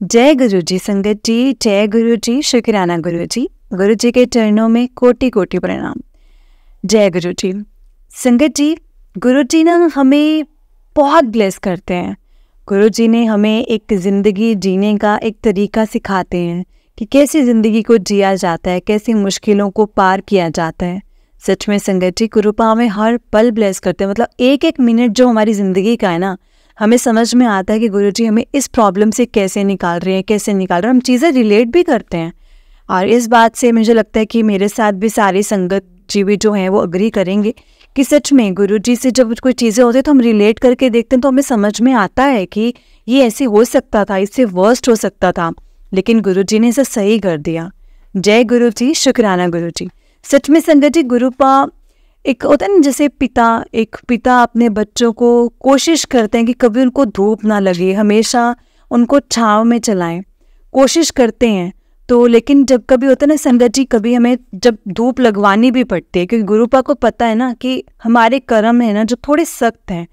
जय गुरु जी संगत जी, जय गुरु जी, शुक्राना गुरु जी। गुरु जी के चरणों में कोटि कोटि प्रणाम। जय गुरु जी। संगत जी, गुरु जी ना हमें बहुत ब्लेस करते हैं। गुरु जी ने हमें एक ज़िंदगी जीने का एक तरीका सिखाते हैं कि कैसे ज़िंदगी को जिया जाता है, कैसे मुश्किलों को पार किया जाता है। सच में संगत जी, गुरुपा हमें हर पल ब्लेस करते हैं। मतलब एक एक मिनट जो हमारी ज़िंदगी का है ना, हमें समझ में आता है कि गुरुजी हमें इस प्रॉब्लम से कैसे निकाल रहे हैं, कैसे निकाल रहे हैं। हम चीज़ें रिलेट भी करते हैं और इस बात से मुझे लगता है कि मेरे साथ भी सारी संगत जी भी जो हैं वो अग्री करेंगे कि सच में गुरुजी से जब कोई चीज़ें होती है तो हम रिलेट करके देखते हैं तो हमें समझ में आता है कि ये ऐसे हो सकता था, इससे वर्स्ट हो सकता था, लेकिन गुरुजी ने इसे सही कर दिया। जय गुरु जी, शुक्राना गुरु जी। सच में संगत जी, गुरुपा एक होता है ना, जैसे एक पिता अपने बच्चों को कोशिश करते हैं कि कभी उनको धूप ना लगे, हमेशा उनको छांव में चलाएं, कोशिश करते हैं। तो लेकिन जब कभी होता है ना संगत जी, कभी हमें जब धूप लगवानी भी पड़ती है, क्योंकि गुरुपा को पता है ना कि हमारे कर्म है ना जो थोड़े सख्त हैं,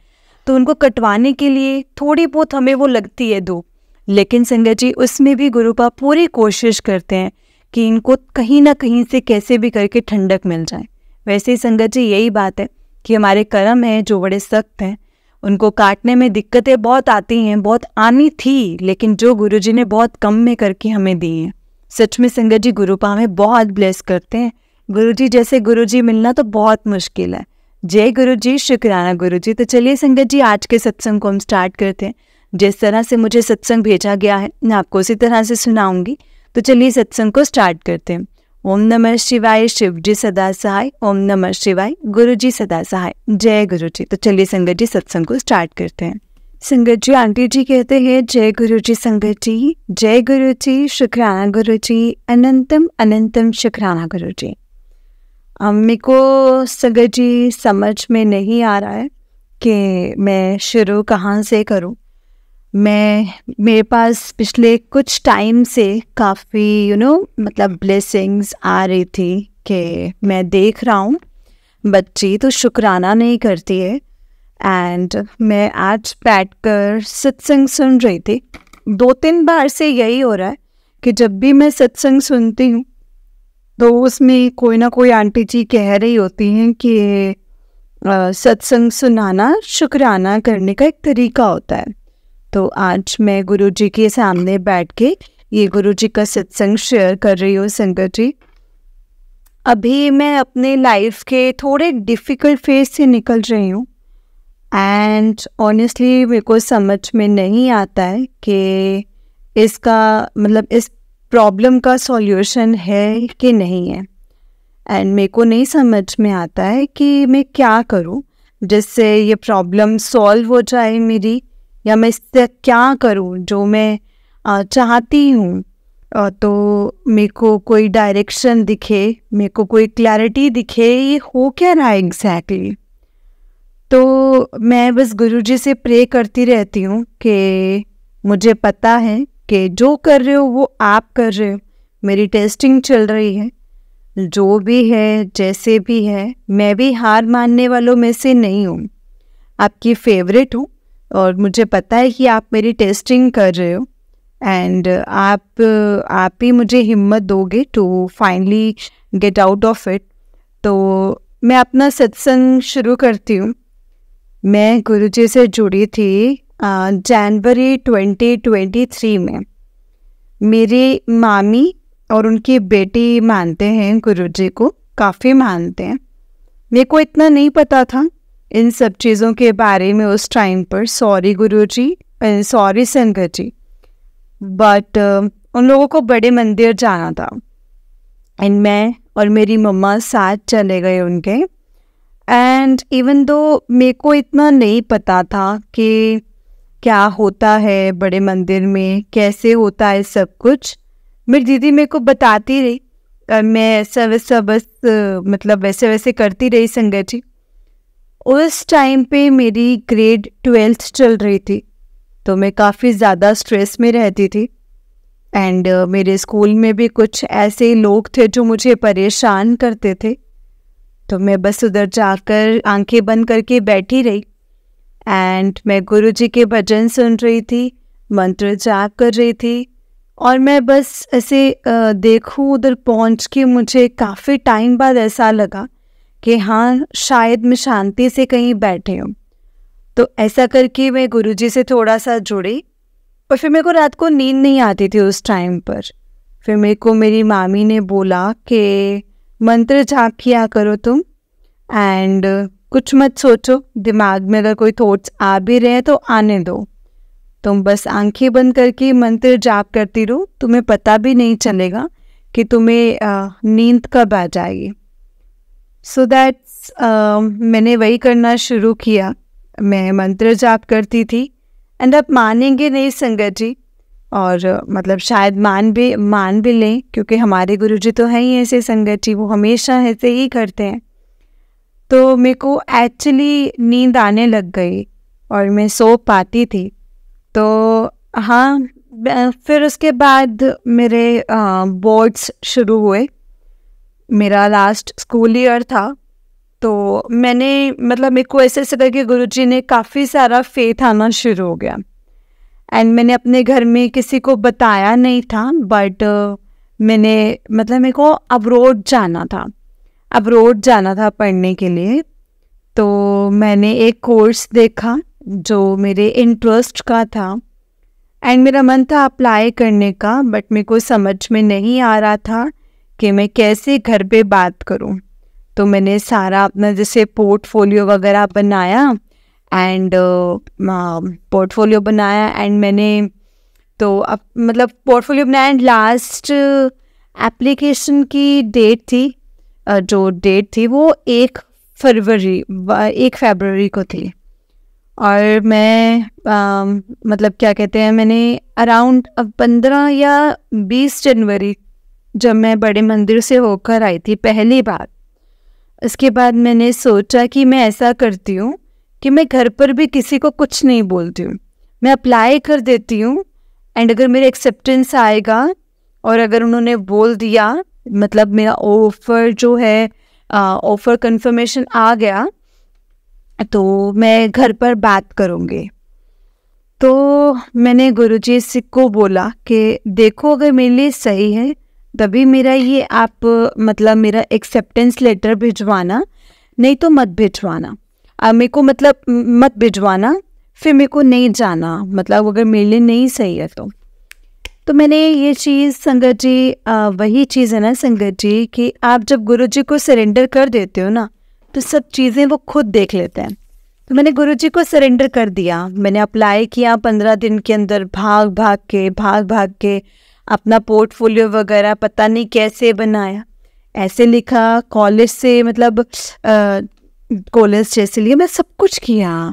तो उनको कटवाने के लिए थोड़ी बहुत हमें वो लगती है धूप। लेकिन संगत जी, उसमें भी गुरुपा पूरी कोशिश करते हैं कि इनको कहीं ना कहीं से कैसे भी करके ठंडक मिल जाए। वैसे ही संगत जी, यही बात है कि हमारे कर्म हैं जो बड़े सख्त हैं, उनको काटने में दिक्कतें बहुत आती हैं, बहुत आनी थी, लेकिन जो गुरुजी ने बहुत कम में करके हमें दी हैं। सच में संगत जी, गुरुपा हमें बहुत ब्लेस करते हैं। गुरुजी जैसे गुरुजी मिलना तो बहुत मुश्किल है। जय गुरु जी, शुक्राना गुरु जी। तो चलिए संगत जी, आज के सत्संग को हम स्टार्ट करते हैं। जिस तरह से मुझे सत्संग भेजा गया है मैं आपको उसी तरह से सुनाऊंगी। तो चलिए सत्संग को स्टार्ट करते हैं। ओम नमः शिवाय, शिव जी सदा सहाय। ओम नमः शिवाय, गुरु जी सदा सहाय। जय गुरु जी। तो चलिए संगत जी, सत्संग को स्टार्ट करते हैं। संगत जी, आंटी जी कहते हैं जय गुरु जी संगत जी, जय गुरु जी, शुक्राना गुरु जी, अनंतम अनंतम शुक्राना गुरु जी। मेरे को संगत जी समझ में नहीं आ रहा है कि मैं शुरू कहाँ से करूँ। मेरे पास पिछले कुछ टाइम से काफ़ी मतलब ब्लेसिंग्स आ रही थी कि मैं देख रहा हूँ बच्ची तो शुक्राना नहीं करती है। एंड मैं आज बैठकर सत्संग सुन रही थी। 2-3 बार से यही हो रहा है कि जब भी मैं सत्संग सुनती हूँ तो उसमें कोई ना कोई आंटी जी कह रही होती हैं कि सत्संग सुनाना शुक्राना करने का एक तरीका होता है। तो आज मैं गुरुजी के सामने बैठ के ये गुरुजी का सत्संग शेयर कर रही हूँ संगत जी। अभी मैं अपने लाइफ के थोड़े डिफ़िकल्ट फेज से निकल रही हूँ एंड ऑनेस्टली मेरे को समझ में नहीं आता है कि इसका मतलब इस प्रॉब्लम का सॉल्यूशन है कि नहीं है। एंड मेरे को नहीं समझ में आता है कि मैं क्या करूँ जिससे ये प्रॉब्लम सॉल्व हो जाए मेरी, या मैं इससे क्या करूं जो मैं चाहती हूं। तो मेरे को कोई डायरेक्शन दिखे, मेरे को कोई क्लैरिटी दिखे ये हो क्या रहा है एग्जैक्टली। तो मैं बस गुरुजी से प्रे करती रहती हूँ कि मुझे पता है कि जो कर रहे हो वो आप कर रहे हो। मेरी टेस्टिंग चल रही है, जो भी है जैसे भी है, मैं भी हार मानने वालों में से नहीं हूँ, आपकी फेवरेट हूँ और मुझे पता है कि आप मेरी टेस्टिंग कर रहे हो एंड आप ही मुझे हिम्मत दोगे to finally get out of it. तो मैं अपना सत्संग शुरू करती हूँ। मैं गुरुजी से जुड़ी थी जनवरी 2023 में। मेरी मामी और उनकी बेटी मानते हैं गुरुजी को, काफ़ी मानते हैं। मेरे को इतना नहीं पता था इन सब चीज़ों के बारे में उस टाइम पर। सॉरी गुरुजी, सॉरी संगत जी, बट उन लोगों को बड़े मंदिर जाना था एंड मैं और मेरी मम्मा साथ चले गए उनके। एंड इवन दो मेरे को इतना नहीं पता था कि क्या होता है बड़े मंदिर में, कैसे होता है सब कुछ, मेरी दीदी मेरे को बताती रही और मैं ऐसा वैसा बस मतलब वैसे वैसे करती रही संगत जी। उस टाइम पे मेरी ग्रेड 12th चल रही थी, तो मैं काफ़ी ज़्यादा स्ट्रेस में रहती थी एंड मेरे स्कूल में भी कुछ ऐसे लोग थे जो मुझे परेशान करते थे। तो मैं बस उधर जाकर आंखें बंद करके बैठी रही एंड मैं गुरुजी के भजन सुन रही थी, मंत्र जाप कर रही थी और मैं बस ऐसे देखूं उधर पहुंच के मुझे काफ़ी टाइम बाद ऐसा लगा कि हाँ शायद मैं शांति से कहीं बैठे हूँ। तो ऐसा करके मैं गुरुजी से थोड़ा सा जुड़ी और फिर मेरे को रात को नींद नहीं आती थी उस टाइम पर। फिर मेरे को मेरी मामी ने बोला कि मंत्र जाप किया करो तुम, एंड कुछ मत सोचो, दिमाग में अगर कोई थॉट्स आ भी रहे हैं तो आने दो, तुम बस आंखें बंद करके मंत्र जाप करती रहो, तुम्हें पता भी नहीं चलेगा कि तुम्हें नींद कब आ जाएगी। सो दैट्स मैंने वही करना शुरू किया। मैं मंत्र जाप करती थी एंड आप मानेंगे नहीं संगत जी, और मतलब शायद मान भी लें, क्योंकि हमारे गुरुजी तो हैं ही ऐसे संगत जी, वो हमेशा ऐसे ही करते हैं। तो मेरे को एक्चुअली नींद आने लग गई और मैं सो पाती थी। तो हाँ, फिर उसके बाद मेरे बोर्ड्स शुरू हुए। मेरा लास्ट स्कूल ईयर था, तो मैंने मतलब मेरे को ऐसे करके गुरुजी ने काफ़ी सारा फेथ आना शुरू हो गया। एंड मैंने अपने घर में किसी को बताया नहीं था, बट मैंने मतलब मेरे को अब्रॉड जाना था पढ़ने के लिए। तो मैंने एक कोर्स देखा जो मेरे इंटरेस्ट का था एंड मेरा मन था अप्लाई करने का, बट मेरे को समझ में नहीं आ रहा था कि मैं कैसे घर पे बात करूं। तो मैंने सारा अपना जैसे पोर्टफोलियो वगैरह बनाया एंड मैंने तो अब मतलब पोर्टफोलियो बनाया एंड लास्ट एप्लीकेशन की डेट थी, जो डेट थी वो 1 फरवरी को थी। और मैं मतलब क्या कहते हैं, मैंने अराउंड 15 या 20 जनवरी जब मैं बड़े मंदिर से होकर आई थी पहली बार, इसके बाद मैंने सोचा कि मैं ऐसा करती हूँ कि मैं घर पर भी किसी को कुछ नहीं बोलती हूँ, मैं अप्लाई कर देती हूँ एंड अगर मेरे एक्सेप्टेंस आएगा और अगर उन्होंने बोल दिया, मतलब मेरा ऑफ़र जो है ऑफ़र कंफर्मेशन आ गया, तो मैं घर पर बात करूँगी। तो मैंने गुरुजी से को बोला कि देखो अगर मेरे लिए सही है तभी मेरा ये आप मतलब मेरा एक्सेप्टेंस लेटर भिजवाना, नहीं तो मत भिजवाना। मेरे को मतलब मत भिजवाना, फिर मेरे को नहीं जाना, मतलब अगर मेरे लिए नहीं सही है तो मैंने ये चीज़ संगत जी वही चीज़ है ना संगत जी कि आप जब गुरुजी को सरेंडर कर देते हो ना तो सब चीज़ें वो खुद देख लेते हैं। तो मैंने गुरुजी को सरेंडर कर दिया। मैंने अप्लाई किया 15 दिन के अंदर, भाग भाग के अपना पोर्टफोलियो वगैरह पता नहीं कैसे बनाया, ऐसे लिखा कॉलेज से, मतलब कॉलेज जैसे लिए मैं सब कुछ किया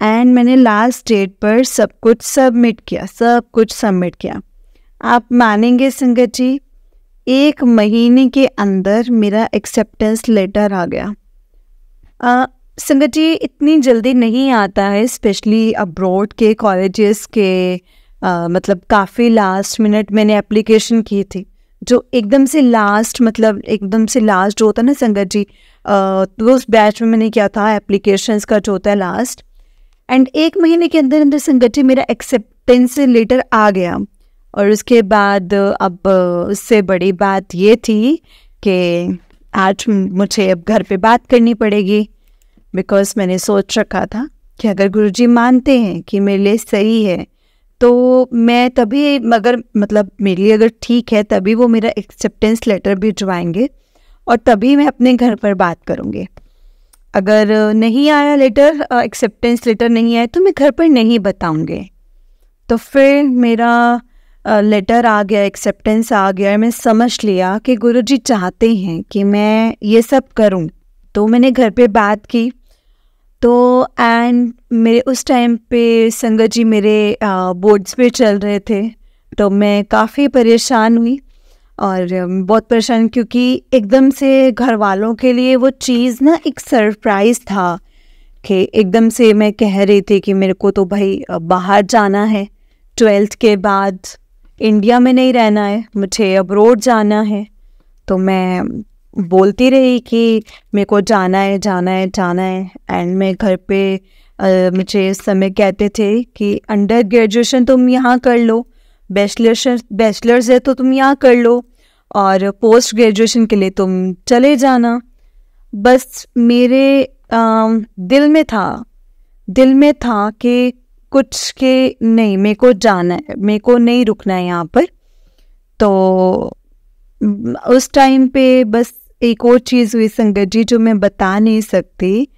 एंड मैंने लास्ट डेट पर सब कुछ सबमिट किया। आप मानेंगे संगत जी, 1 महीने के अंदर मेरा एक्सेप्टेंस लेटर आ गया। संगत जी इतनी जल्दी नहीं आता है, स्पेशली अब्रॉड के कॉलेजेस के मतलब काफ़ी लास्ट मिनट मैंने एप्लीकेशन की थी, जो एकदम से लास्ट जो होता है ना संगत जी, तो उस बैच में मैंने किया था एप्लीकेशंस का जो होता है लास्ट, एंड 1 महीने के अंदर संगत जी मेरा एक्सेप्टेंस लेटर आ गया। और उसके बाद अब उससे बड़ी बात ये थी कि आज मुझे अब घर पे बात करनी पड़ेगी, बिकॉज मैंने सोच रखा था कि अगर गुरुजी मानते हैं कि मेरे लिए सही है तो मैं तभी, अगर मतलब मेरे लिए अगर ठीक है तभी वो मेरा एक्सेप्टेंस लेटर भिजवाएंगे और तभी मैं अपने घर पर बात करूँगी। अगर नहीं आया लेटर, एक्सेप्टेंस लेटर नहीं आया तो मैं घर पर नहीं बताऊँगी। तो फिर मेरा लेटर आ गया, एक्सेप्टेंस आ गया, मैं समझ लिया कि गुरुजी चाहते हैं कि मैं ये सब करूं। तो मैंने घर पे बात की। तो एंड मेरे उस टाइम पे संगत जी मेरे बोर्ड्स पे चल रहे थे, तो मैं काफ़ी परेशान हुई और बहुत परेशान, क्योंकि एकदम से घर वालों के लिए वो चीज़ ना एक सरप्राइज़ था कि एकदम से मैं कह रही थी कि मेरे को तो भाई बाहर जाना है, 12th के बाद इंडिया में नहीं रहना है, मुझे अब्रॉड जाना है। तो मैं बोलती रही कि मेरे को जाना है एंड मैं घर पे मुझे इस समय कहते थे कि अंडर ग्रेजुएशन तुम यहाँ कर लो, बैचलर्स है तो तुम यहाँ कर लो और पोस्ट ग्रेजुएशन के लिए तुम चले जाना। बस मेरे दिल में था कि कुछ के नहीं, मेरे को जाना है, मेरे को नहीं रुकना है यहाँ पर। तो उस टाइम पे बस एक और चीज़ हुई संगत जी जो मैं बता नहीं सकती,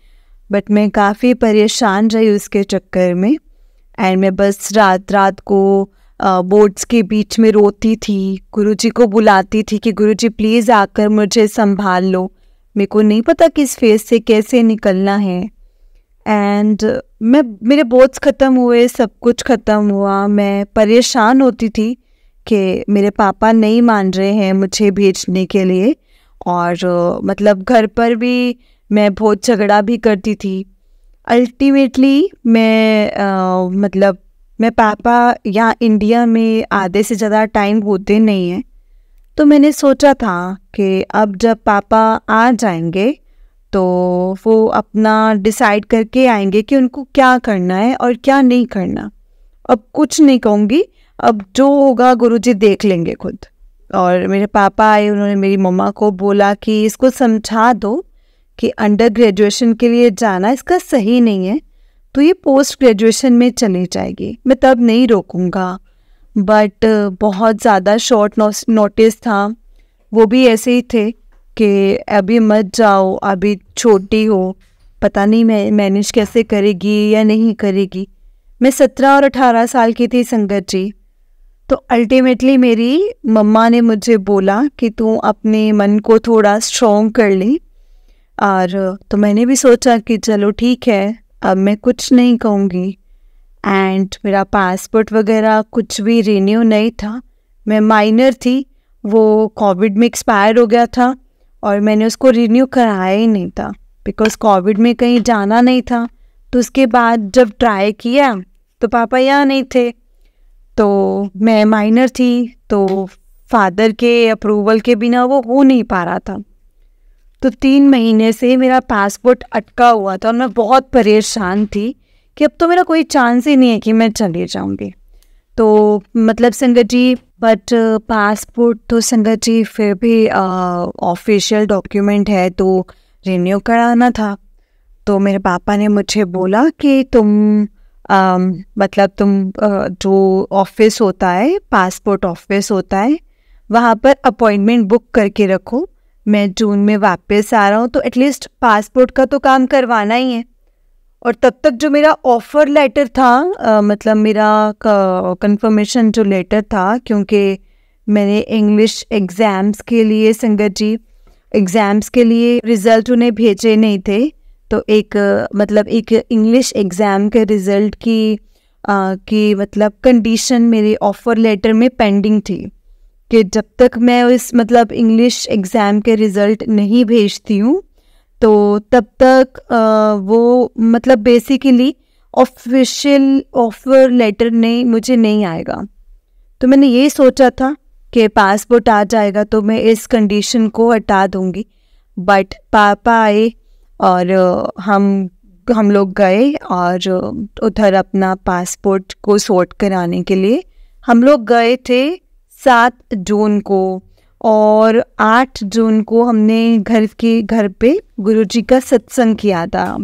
बट मैं काफ़ी परेशान रही उसके चक्कर में। एंड मैं बस रात को बोर्ड्स के बीच में रोती थी, गुरुजी को बुलाती थी कि गुरुजी प्लीज़ आकर मुझे संभाल लो, मेरे को नहीं पता किस फेज से कैसे निकलना है। एंड मेरे बोर्ड्स ख़त्म हुए, सब कुछ ख़त्म हुआ, मैं परेशान होती थी कि मेरे पापा नहीं मान रहे हैं मुझे भेजने के लिए। और मतलब घर पर भी मैं बहुत झगड़ा भी करती थी। अल्टीमेटली मैं पापा यहाँ इंडिया में आधे से ज़्यादा टाइम होते नहीं हैं, तो मैंने सोचा था कि अब जब पापा आ जाएंगे तो वो अपना डिसाइड करके आएंगे कि उनको क्या करना है और क्या नहीं करना। अब कुछ नहीं कहूँगी, अब जो होगा गुरुजी देख लेंगे खुद। और मेरे पापा आए, उन्होंने मेरी मम्मा को बोला कि इसको समझा दो कि अंडर ग्रेजुएशन के लिए जाना इसका सही नहीं है, तो ये पोस्ट ग्रेजुएशन में चली जाएगी, मैं तब नहीं रोकूंगा। बट बहुत ज़्यादा शॉर्ट नोटिस था, वो भी ऐसे ही थे कि अभी मत जाओ, अभी छोटी हो, पता नहीं मैं मैनेज कैसे करेगी या नहीं करेगी। मैं 17 और 18 साल की थी संगत जी। तो अल्टीमेटली मेरी मम्मा ने मुझे बोला कि तू अपने मन को थोड़ा स्ट्रॉन्ग कर ले। और तो मैंने भी सोचा कि चलो ठीक है, अब मैं कुछ नहीं कहूँगी। एंड मेरा पासपोर्ट वगैरह कुछ भी रिन्यू नहीं था, मैं माइनर थी, वो कोविड में एक्सपायर हो गया था और मैंने उसको रिन्यू कराया ही नहीं था बिकॉज़ कोविड में कहीं जाना नहीं था। तो उसके बाद जब ट्राई किया तो पापा यहाँ नहीं थे, तो मैं माइनर थी, तो फादर के अप्रूवल के बिना वो हो नहीं पा रहा था। तो 3 महीने से मेरा पासपोर्ट अटका हुआ था और मैं बहुत परेशान थी कि अब तो मेरा कोई चांस ही नहीं है कि मैं चली जाऊंगी। तो मतलब संगत जी, बट पासपोर्ट तो संगत जी फिर भी ऑफिशियल डॉक्यूमेंट है तो रिन्यू कराना था। तो मेरे पापा ने मुझे बोला कि तुम जो ऑफिस होता है, पासपोर्ट ऑफिस होता है, वहाँ पर अपॉइंटमेंट बुक करके रखो, मैं जून में वापस आ रहा हूँ तो एटलीस्ट पासपोर्ट का तो काम करवाना ही है। और तब तक जो मेरा ऑफ़र लेटर था, मतलब मेरा कंफर्मेशन जो लेटर था, क्योंकि मैंने इंग्लिश एग्ज़ाम्स के लिए संगत जी एग्ज़ाम्स के लिए रिज़ल्ट उन्हें भेजे नहीं थे, तो एक इंग्लिश एग्ज़ाम के रिज़ल्ट की मतलब कंडीशन मेरे ऑफ़र लेटर में पेंडिंग थी कि जब तक मैं इस इंग्लिश एग्ज़ाम के रिज़ल्ट नहीं भेजती हूँ तो तब तक वो बेसिकली ऑफिशियल ऑफ़र लेटर मुझे नहीं आएगा। तो मैंने ये सोचा था कि पासपोर्ट आ जाएगा तो मैं इस कंडीशन को हटा दूँगी। बट पापा आए और हम लोग गए और उधर अपना पासपोर्ट को सॉर्ट कराने के लिए हम लोग गए थे 7 जून को, और 8 जून को हमने घर पे गुरुजी का सत्संग किया था।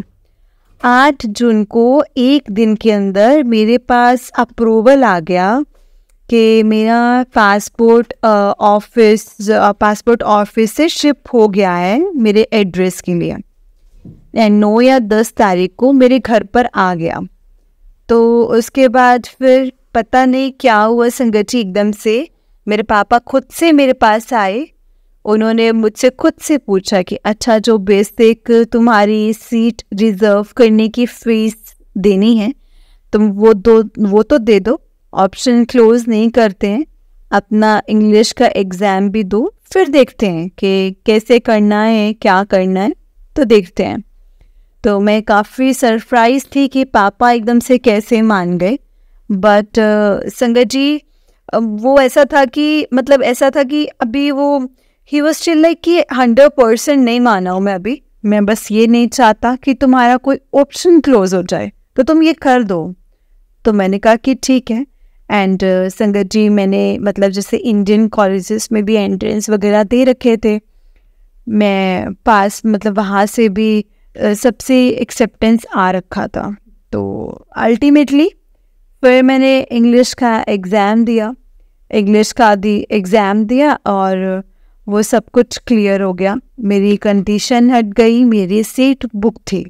8 जून को एक दिन के अंदर मेरे पास अप्रूवल आ गया कि मेरा पासपोर्ट ऑफिस से शिप हो गया है मेरे एड्रेस के लिए, 9 या 10 तारीख को मेरे घर पर आ गया। तो उसके बाद फिर पता नहीं क्या हुआ संगत जी, एकदम से मेरे पापा खुद से मेरे पास आए, उन्होंने मुझसे खुद से पूछा कि अच्छा, जो बेसिक तुम्हारी सीट रिज़र्व करने की फ़ीस देनी है तुम वो तो दे दो, ऑप्शन क्लोज नहीं करते हैं, अपना इंग्लिश का एग्ज़ाम भी दो, फिर देखते हैं कि कैसे करना है, क्या करना है, तो देखते हैं। तो मैं काफ़ी सरप्राइज़ थी कि पापा एकदम से कैसे मान गए। बट संगत जी, वो ऐसा था कि अभी वो ही वॉज स्टिल लाइक कि 100% नहीं माना हूँ मैं अभी, मैं बस ये नहीं चाहता कि तुम्हारा कोई ऑप्शन क्लोज हो जाए, तो तुम ये कर दो। तो मैंने कहा कि ठीक है। एंड संगत जी मैंने मतलब जैसे इंडियन कॉलेजेस में भी एंट्रेंस वगैरह दे रखे थे, मैं पास मतलब वहाँ से भी सबसे एक्सेप्टेंस आ रखा था। तो अल्टीमेटली फिर मैंने इंग्लिश का एग्ज़ाम दिया, एग्ज़ाम दिया और वो सब कुछ क्लियर हो गया, मेरी कंडीशन हट गई, मेरी सीट बुक थी।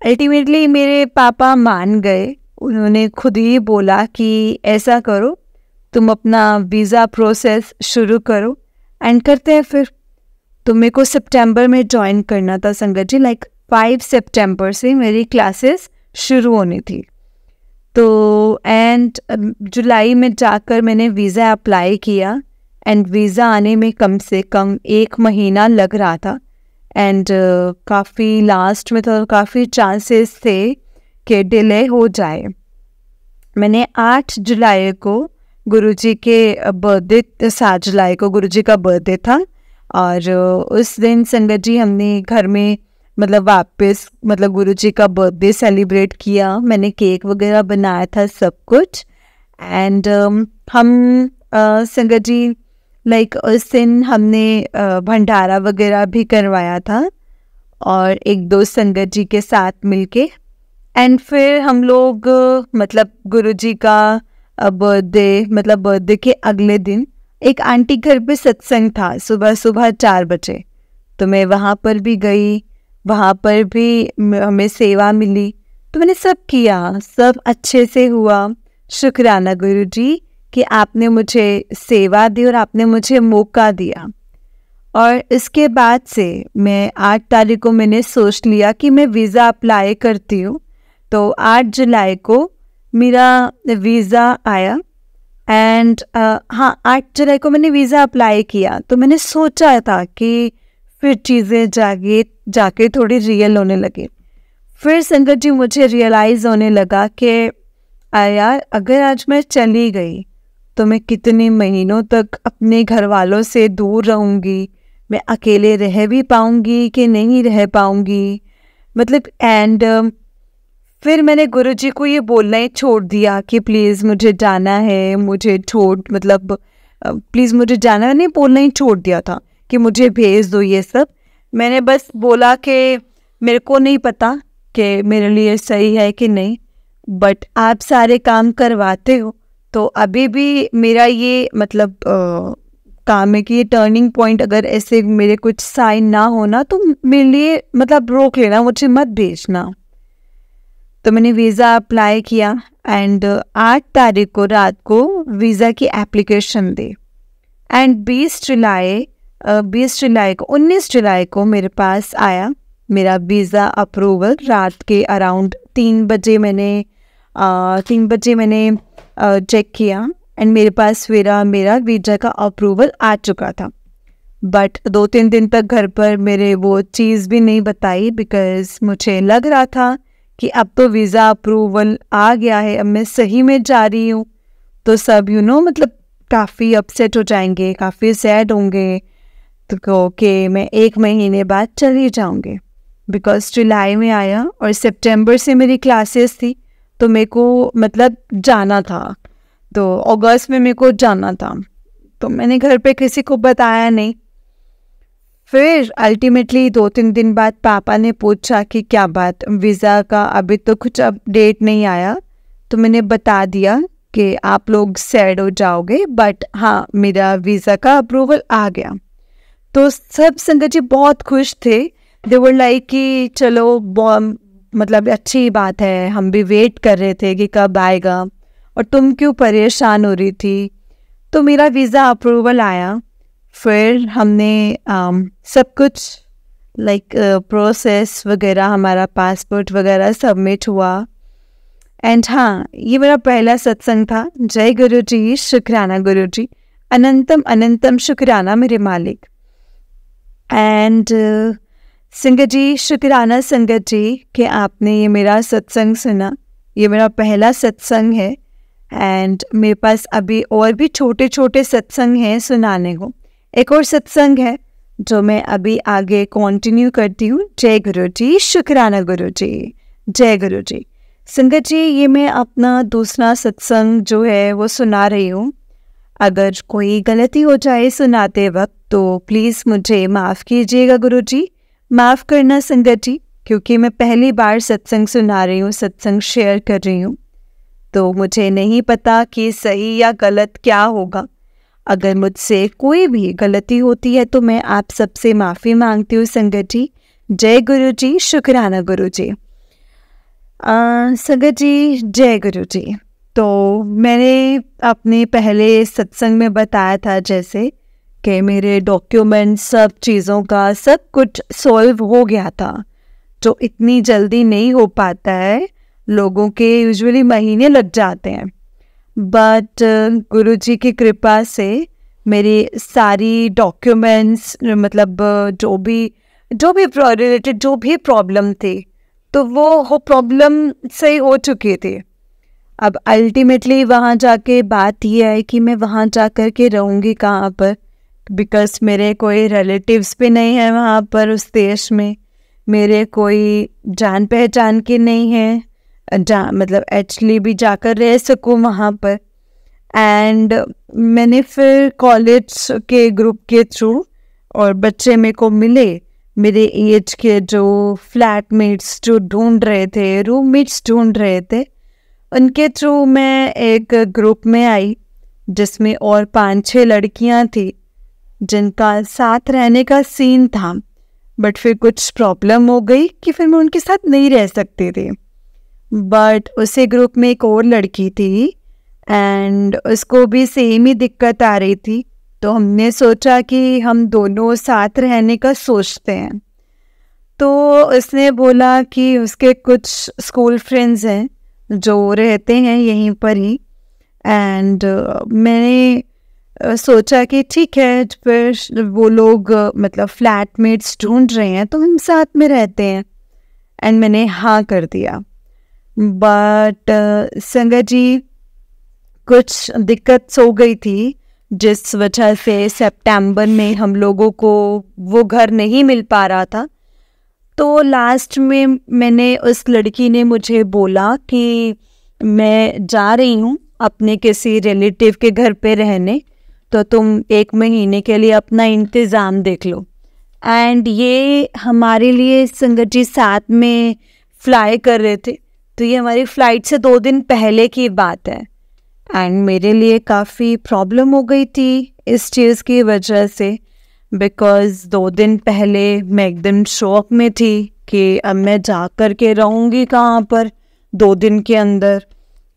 अल्टीमेटली मेरे पापा मान गए, उन्होंने खुद ही बोला कि ऐसा करो, तुम अपना वीज़ा प्रोसेस शुरू करो एंड करते हैं फिर। तो मेरे को सितंबर में ज्वाइन करना था संगत जी, लाइक 5 सितंबर से मेरी क्लासेस शुरू होनी थी। तो एंड जुलाई में जाकर मैंने वीज़ा अप्लाई किया एंड वीज़ा आने में कम से कम 1 महीना लग रहा था एंड काफ़ी लास्ट में तो काफ़ी चांसेस थे कि डिले हो जाए। मैंने 8 जुलाई को गुरुजी के बर्थडे, 7 जुलाई को गुरुजी का बर्थडे था और उस दिन संगत जी हमने घर में मतलब वापस मतलब गुरुजी का बर्थडे सेलिब्रेट किया। मैंने केक वगैरह बनाया था सब कुछ एंड हम संगत जी लाइक उस दिन हमने भंडारा वगैरह भी करवाया था और 1-2 संगत जी के साथ मिलके एंड फिर हम लोग मतलब गुरुजी का बर्थडे मतलब बर्थडे के अगले दिन एक आंटी घर पे सत्संग था सुबह 4 बजे, तो मैं वहाँ पर भी गई, वहाँ पर भी हमें सेवा मिली, तो मैंने सब किया, सब अच्छे से हुआ। शुक्राना गुरुजी कि आपने मुझे सेवा दी और आपने मुझे मौका दिया। और इसके बाद से मैं 8 तारीख को मैंने सोच लिया कि मैं वीज़ा अप्लाई करती हूँ। तो 8 जुलाई को मेरा वीज़ा आया एंड हाँ 8 जुलाई को मैंने वीज़ा अप्लाई किया। तो मैंने सोचा था कि फिर चीज़ें जाके थोड़ी रियल होने लगे। फिर संगत जी मुझे रियलाइज़ होने लगा कि यार अगर आज मैं चली गई तो मैं कितने महीनों तक अपने घर वालों से दूर रहूँगी, मैं अकेले रह भी पाऊँगी कि नहीं रह पाऊँगी मतलब। एंड फिर मैंने गुरुजी को ये बोलना ही छोड़ दिया कि प्लीज़ मुझे जाना है, मुझे मतलब प्लीज़ मुझे जाना है, नहीं बोलना ही छोड़ दिया था कि मुझे भेज दो ये सब। मैंने बस बोला कि मेरे को नहीं पता कि मेरे लिए सही है कि नहीं, बट आप सारे काम करवाते हो तो अभी भी मेरा ये मतलब काम है कि ये टर्निंग पॉइंट अगर ऐसे मेरे कुछ साइन ना होना तो मेरे लिए मतलब रोक लेना, मुझे मत भेजना। तो मैंने वीज़ा अप्लाई किया एंड 8 तारीख को रात को वीज़ा की एप्लीकेशन दी एंड 19 जुलाई को मेरे पास आया मेरा वीज़ा अप्रूवल। रात के अराउंड 3 बजे मैंने चेक किया एंड मेरे पास मेरा वीज़ा का अप्रूवल आ चुका था। बट 2-3 दिन तक घर पर मेरे वो चीज़ भी नहीं बताई बिकॉज़ मुझे लग रहा था कि अब तो वीज़ा अप्रूवल आ गया है, अब मैं सही में जा रही हूँ तो सब मतलब काफ़ी अपसेट हो जाएंगे, काफ़ी सैड होंगे तो कि मैं 1 महीने बाद चली जाऊँगी। बिकॉज जुलाई में आया और सितंबर से मेरी क्लासेस थी तो मेरे को मतलब जाना था, तो अगस्त में मेरे को जाना था, तो मैंने घर पे किसी को बताया नहीं। फिर अल्टीमेटली 2-3 दिन बाद पापा ने पूछा कि क्या बात, वीज़ा का अभी तो कुछ अपडेट नहीं आया। तो मैंने बता दिया कि आप लोग सैड हो जाओगे बट हाँ मेरा वीज़ा का अप्रूवल आ गया। तो सब संगत जी बहुत खुश थे, दे वर लाइक कि चलो मतलब अच्छी बात है, हम भी वेट कर रहे थे कि कब आएगा और तुम क्यों परेशान हो रही थी। तो मेरा वीज़ा अप्रूवल आया, फिर हमने सब कुछ लाइक प्रोसेस वगैरह, हमारा पासपोर्ट वगैरह सबमिट हुआ एंड हाँ ये मेरा पहला सत्संग था। जय गुरु जी, शुक्राना गुरु जी, अनंतम अनंतम शुक्राना मेरे मालिक। एंड संगत जी, शुक्राना संगत जी कि आपने ये मेरा सत्संग सुना। ये मेरा पहला सत्संग है एंड मेरे पास अभी और भी छोटे छोटे सत्संग हैं सुनाने को। एक और सत्संग है जो मैं अभी आगे कंटिन्यू करती हूँ। जय गुरु जी, शुक्राना गुरु जी, जय गुरु जी। संगत जी, ये मैं अपना दूसरा सत्संग जो है वो सुना रही हूँ। अगर कोई गलती हो जाए सुनाते वक्त तो प्लीज़ मुझे माफ़ कीजिएगा गुरुजी, माफ़ करना संगत जी, क्योंकि मैं पहली बार सत्संग सुना रही हूँ, सत्संग शेयर कर रही हूँ, तो मुझे नहीं पता कि सही या गलत क्या होगा। अगर मुझसे कोई भी गलती होती है तो मैं आप सबसे माफ़ी मांगती हूँ संगत जी। जय गुरु जी, शुक्राना गुरु जी। संगत जी, जय गुरु जी। तो मैंने अपने पहले सत्संग में बताया था जैसे कि मेरे डॉक्यूमेंट्स सब चीज़ों का सब कुछ सॉल्व हो गया था, जो इतनी जल्दी नहीं हो पाता है, लोगों के यूजुअली महीने लग जाते हैं। बट गुरुजी की कृपा से मेरी सारी डॉक्यूमेंट्स मतलब जो भी रिलेटेड जो भी प्रॉब्लम थी तो वो प्रॉब्लम सही हो चुकी थी। अब अल्टीमेटली वहाँ जाके बात ये है कि मैं वहाँ जा कर के रहूँगी कहाँ पर, बिकॉज मेरे कोई रिलेटिव्स भी नहीं है वहाँ पर उस देश में, मेरे कोई जान पहचान के नहीं है मतलब एक्चुअली भी जाकर रह सकूँ वहाँ पर। एंड मैंने फिर कॉलेज के ग्रुप के थ्रू और बच्चे मेरे को मिले, मेरे एज के जो फ्लैटमेट्स जो ढूंढ रहे थे, रूममेट्स ढूंढ रहे थे, उनके थ्रू मैं एक ग्रुप में आई जिसमें और 5-6 लड़कियां थी जिनका साथ रहने का सीन था, बट फिर कुछ प्रॉब्लम हो गई कि फिर मैं उनके साथ नहीं रह सकती थी। बट उसी ग्रुप में एक और लड़की थी एंड उसको भी सेम ही दिक्कत आ रही थी, तो हमने सोचा कि हम दोनों साथ रहने का सोचते हैं। तो उसने बोला कि उसके कुछ स्कूल फ्रेंड्स हैं जो रहते हैं यहीं पर ही, एंड मैंने सोचा कि ठीक है, फिर वो लोग मतलब फ्लैटमेट्स ढूंढ रहे हैं तो हम साथ में रहते हैं, एंड मैंने हाँ कर दिया। बट संगत जी, कुछ दिक्कत हो गई थी जिस वजह से सितंबर में हम लोगों को वो घर नहीं मिल पा रहा था। तो लास्ट में मैंने उस लड़की ने मुझे बोला कि मैं जा रही हूँ अपने किसी रिलेटिव के घर पे रहने, तो तुम 1 महीने के लिए अपना इंतज़ाम देख लो। एंड ये हमारे लिए संगत जी साथ में फ्लाई कर रहे थे, तो ये हमारी फ़्लाइट से 2 दिन पहले की बात है। एंड मेरे लिए काफ़ी प्रॉब्लम हो गई थी इस चीज़ की वजह से, बिकॉज़ 2 दिन पहले मैं एकदम शॉक में थी कि अब मैं जा कर के रहूँगी कहाँ पर 2 दिन के अंदर,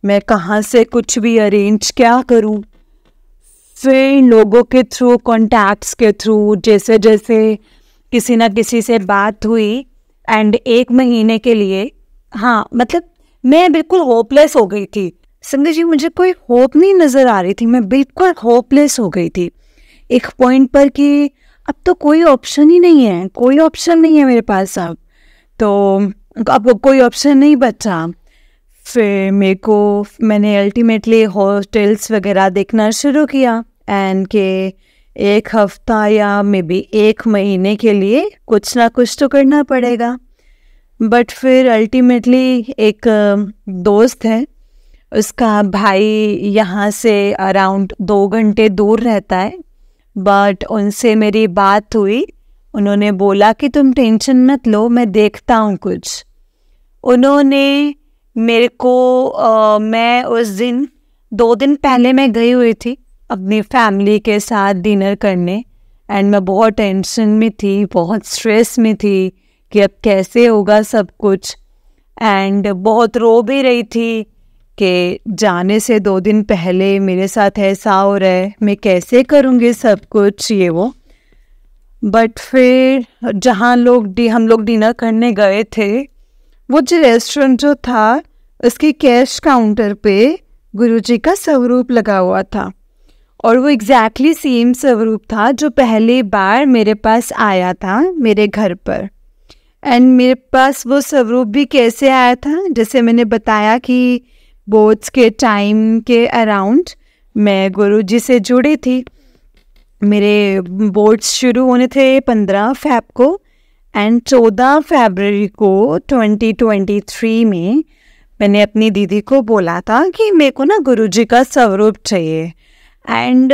मैं कहाँ से कुछ भी अरेंज क्या करूँ। फिर लोगों के थ्रू, कॉन्टैक्ट्स के थ्रू जैसे जैसे किसी ना किसी से बात हुई, एंड 1 महीने के लिए, हाँ मतलब मैं बिल्कुल होपलेस हो गई थी संगत जी, मुझे कोई होप नहीं नज़र आ रही थी, मैं बिल्कुल होपलेस हो गई थी एक पॉइंट पर कि अब तो कोई ऑप्शन ही नहीं है, कोई ऑप्शन नहीं है मेरे पास अब, तो अब कोई ऑप्शन नहीं बचा। फिर मैंने अल्टीमेटली हॉस्टल्स वगैरह देखना शुरू किया, एंड के 1 हफ्ता या मे बी 1 महीने के लिए कुछ ना कुछ तो करना पड़ेगा। बट फिर अल्टीमेटली एक दोस्त है, उसका भाई यहाँ से अराउंड 2 घंटे दूर रहता है, बट उनसे मेरी बात हुई, उन्होंने बोला कि तुम टेंशन मत लो, मैं देखता हूँ कुछ। उन्होंने मेरे को मैं उस दिन 2 दिन पहले मैं गई हुई थी अपनी फैमिली के साथ डिनर करने, एंड मैं बहुत टेंशन में थी, बहुत स्ट्रेस में थी कि अब कैसे होगा सब कुछ, एंड बहुत रो भी रही थी कि जाने से 2 दिन पहले मेरे साथ ऐसा हो रहा है, मैं कैसे करूँगी सब कुछ ये वो। बट फिर जहाँ हम लोग डिनर करने गए थे, वो जो रेस्टोरेंट जो था उसके कैश काउंटर पे गुरुजी का स्वरूप लगा हुआ था, और वो एग्जैक्टली सेम स्वरूप था जो पहली बार मेरे पास आया था मेरे घर पर। एंड मेरे पास वो स्वरूप भी कैसे आया था, जैसे मैंने बताया कि बोर्ड्स के टाइम के अराउंड मैं गुरुजी से जुड़ी थी। मेरे बोर्ड्स शुरू होने थे 15 फ़रवरी को, एंड 14 फरवरी को 2023 में मैंने अपनी दीदी को बोला था कि मेरे को ना गुरुजी का स्वरूप चाहिए। एंड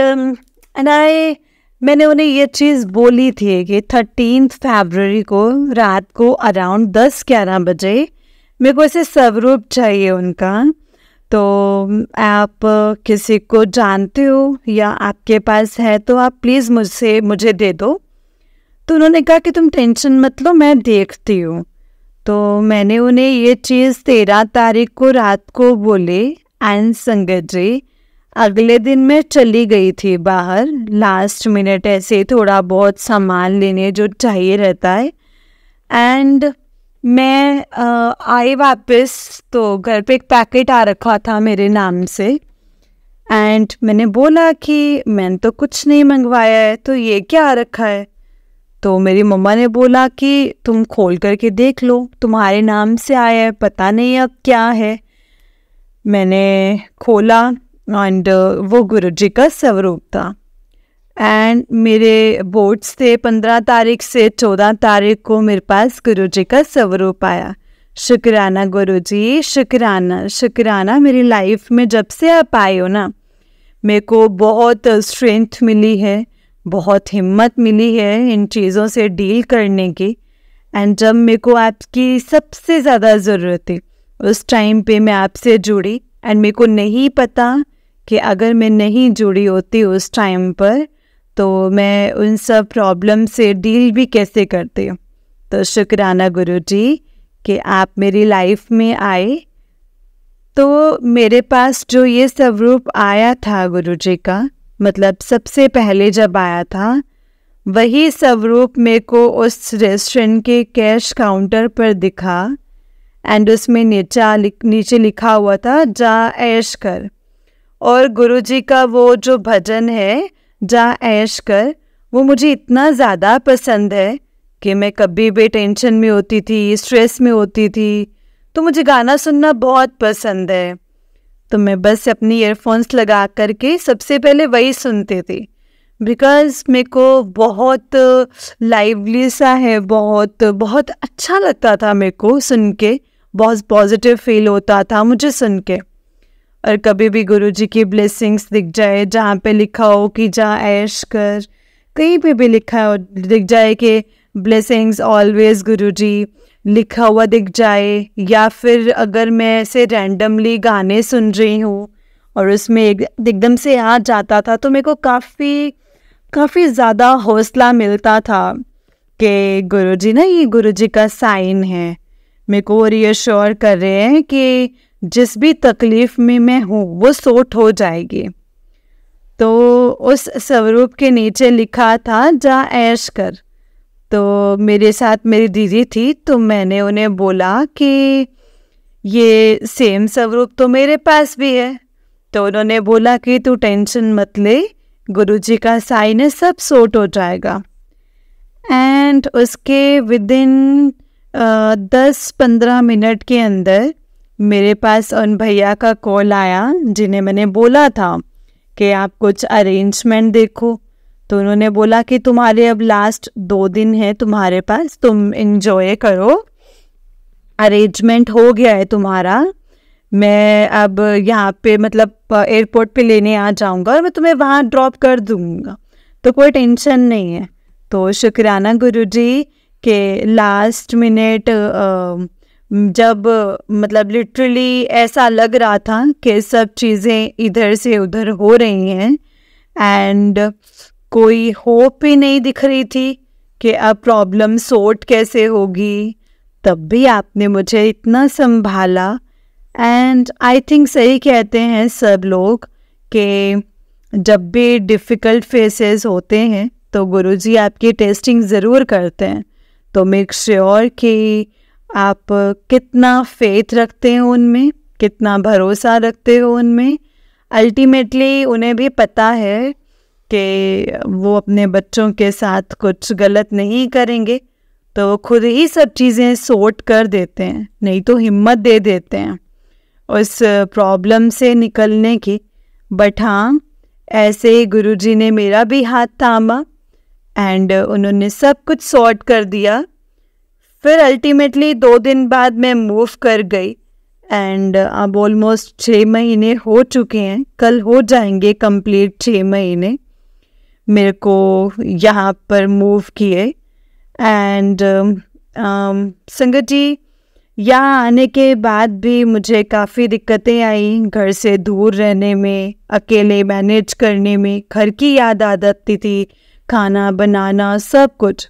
मैंने उन्हें ये चीज़ बोली थी कि 13 फरवरी को रात को अराउंड 10-11 बजे मेरे को ऐसे स्वरूप चाहिए उनका। तो आप किसी को जानते हो या आपके पास है तो आप प्लीज़ मुझे दे दो। तो उन्होंने कहा कि तुम टेंशन मत लो, मैं देखती हूँ। तो मैंने उन्हें ये चीज़ 13 तारीख को रात को बोली। एंड संगत जी, अगले दिन मैं चली गई थी बाहर, लास्ट मिनट ऐसे थोड़ा बहुत सामान लेने जो चाहिए रहता है। एंड मैं आई वापस, तो घर पे एक पैकेट आ रखा था मेरे नाम से। एंड मैंने बोला कि मैंने तो कुछ नहीं मंगवाया है, तो ये क्या आ रखा है। तो मेरी मम्मा ने बोला कि तुम खोल करके देख लो, तुम्हारे नाम से आया है, पता नहीं अब क्या है। मैंने खोला एंड वो गुरुजी का स्वरूप था। एंड मेरे बोर्ड्स थे 15 तारीख से 14 तारीख को मेरे पास गुरुजी का स्वरूप आया। शुक्राना गुरुजी, शुक्राना शुक्राना। मेरी लाइफ में जब से आप आए हो ना, मेरे को बहुत स्ट्रेंथ मिली है, बहुत हिम्मत मिली है इन चीज़ों से डील करने की। एंड जब मेरे को आपकी सबसे ज़्यादा ज़रूरत थी उस टाइम पे मैं आपसे जुड़ी। एंड मेरे को नहीं पता कि अगर मैं नहीं जुड़ी होती उस टाइम पर तो मैं उन सब प्रॉब्लम से डील भी कैसे करती हूँ। तो शुक्राना गुरुजी कि आप मेरी लाइफ में आए। तो मेरे पास जो ये स्वरूप आया था गुरुजी का, मतलब सबसे पहले जब आया था, वही स्वरूप मेरे को उस रेस्टोरेंट के कैश काउंटर पर दिखा। एंड उसमें नीचे लिखा हुआ था जा ऐश कर। और गुरुजी का वो जो भजन है जा ऐश कर, वो मुझे इतना ज़्यादा पसंद है कि मैं कभी भी टेंशन में होती थी, स्ट्रेस में होती थी, तो मुझे गाना सुनना बहुत पसंद है। तो मैं बस अपनी ईयरफोन्स लगा करके सबसे पहले वही सुनती थी, बिकॉज़ मेरे को बहुत लाइवली सा है, बहुत बहुत अच्छा लगता था मेरे को सुन के, बहुत पॉजिटिव फील होता था मुझे सुन के। और कभी भी गुरुजी की ब्लेसिंग्स दिख जाए, जहाँ पे लिखा हो कि जा ऐश कर, कहीं पे भी लिखा हो दिख जाए कि ब्लेसिंग्स ऑलवेज गुरुजी लिखा हुआ दिख जाए, या फिर अगर मैं ऐसे रैंडमली गाने सुन रही हूँ और उसमें एकदम से आ जाता था, तो मेरे को काफ़ी ज़्यादा हौसला मिलता था कि गुरुजी ना, ये गुरुजी का साइन है, मेरे को रियश्योर कर रहे हैं कि जिस भी तकलीफ़ में मैं हूँ वो सॉर्ट हो जाएगी। तो उस स्वरूप के नीचे लिखा था जा ऐश कर। तो मेरे साथ मेरी दीदी थी, तो मैंने उन्हें बोला कि ये सेम स्वरूप तो मेरे पास भी है। तो उन्होंने बोला कि तू टेंशन मत ले, गुरुजी का साइन है, सब सॉर्ट हो जाएगा। एंड उसके विदिन 10-15 मिनट के अंदर मेरे पास उन भैया का कॉल आया जिन्हें मैंने बोला था कि आप कुछ अरेंजमेंट देखो। तो उन्होंने बोला कि तुम्हारे अब लास्ट 2 दिन है तुम्हारे पास, तुम एंजॉय करो, अरेंजमेंट हो गया है तुम्हारा, मैं अब यहाँ पे मतलब एयरपोर्ट पे लेने आ जाऊँगा और मैं तुम्हें वहाँ ड्रॉप कर दूँगा, तो कोई टेंशन नहीं है। तो शुक्राना गुरुजी के लास्ट मिनट जब मतलब लिटरली ऐसा लग रहा था कि सब चीज़ें इधर से उधर हो रही हैं एंड कोई होप ही नहीं दिख रही थी कि अब प्रॉब्लम सॉर्ट कैसे होगी, तब भी आपने मुझे इतना संभाला। एंड आई थिंक सही कहते हैं सब लोग कि जब भी डिफ़िकल्ट फेसेस होते हैं तो गुरुजी आपकी टेस्टिंग ज़रूर करते हैं। तो मेक श्योर कि आप कितना फेथ रखते हो उनमें, कितना भरोसा रखते हो उनमें। अल्टीमेटली उन्हें भी पता है कि वो अपने बच्चों के साथ कुछ गलत नहीं करेंगे, तो वो खुद ही सब चीज़ें सॉर्ट कर देते हैं, नहीं तो हिम्मत दे देते हैं उस प्रॉब्लम से निकलने की। बट हाँ, ऐसे ही गुरुजी ने मेरा भी हाथ थामा एंड उन्होंने सब कुछ सॉर्ट कर दिया। फिर अल्टीमेटली 2 दिन बाद मैं मूव कर गई एंड अब ऑलमोस्ट 6 महीने हो चुके हैं, कल हो जाएंगे कंप्लीट 6 महीने मेरे को यहाँ पर मूव किए। एंड संगत जी, यहाँ आने के बाद भी मुझे काफ़ी दिक्कतें आई, घर से दूर रहने में, अकेले मैनेज करने में, घर की याद आ जाती थी, खाना बनाना सब कुछ।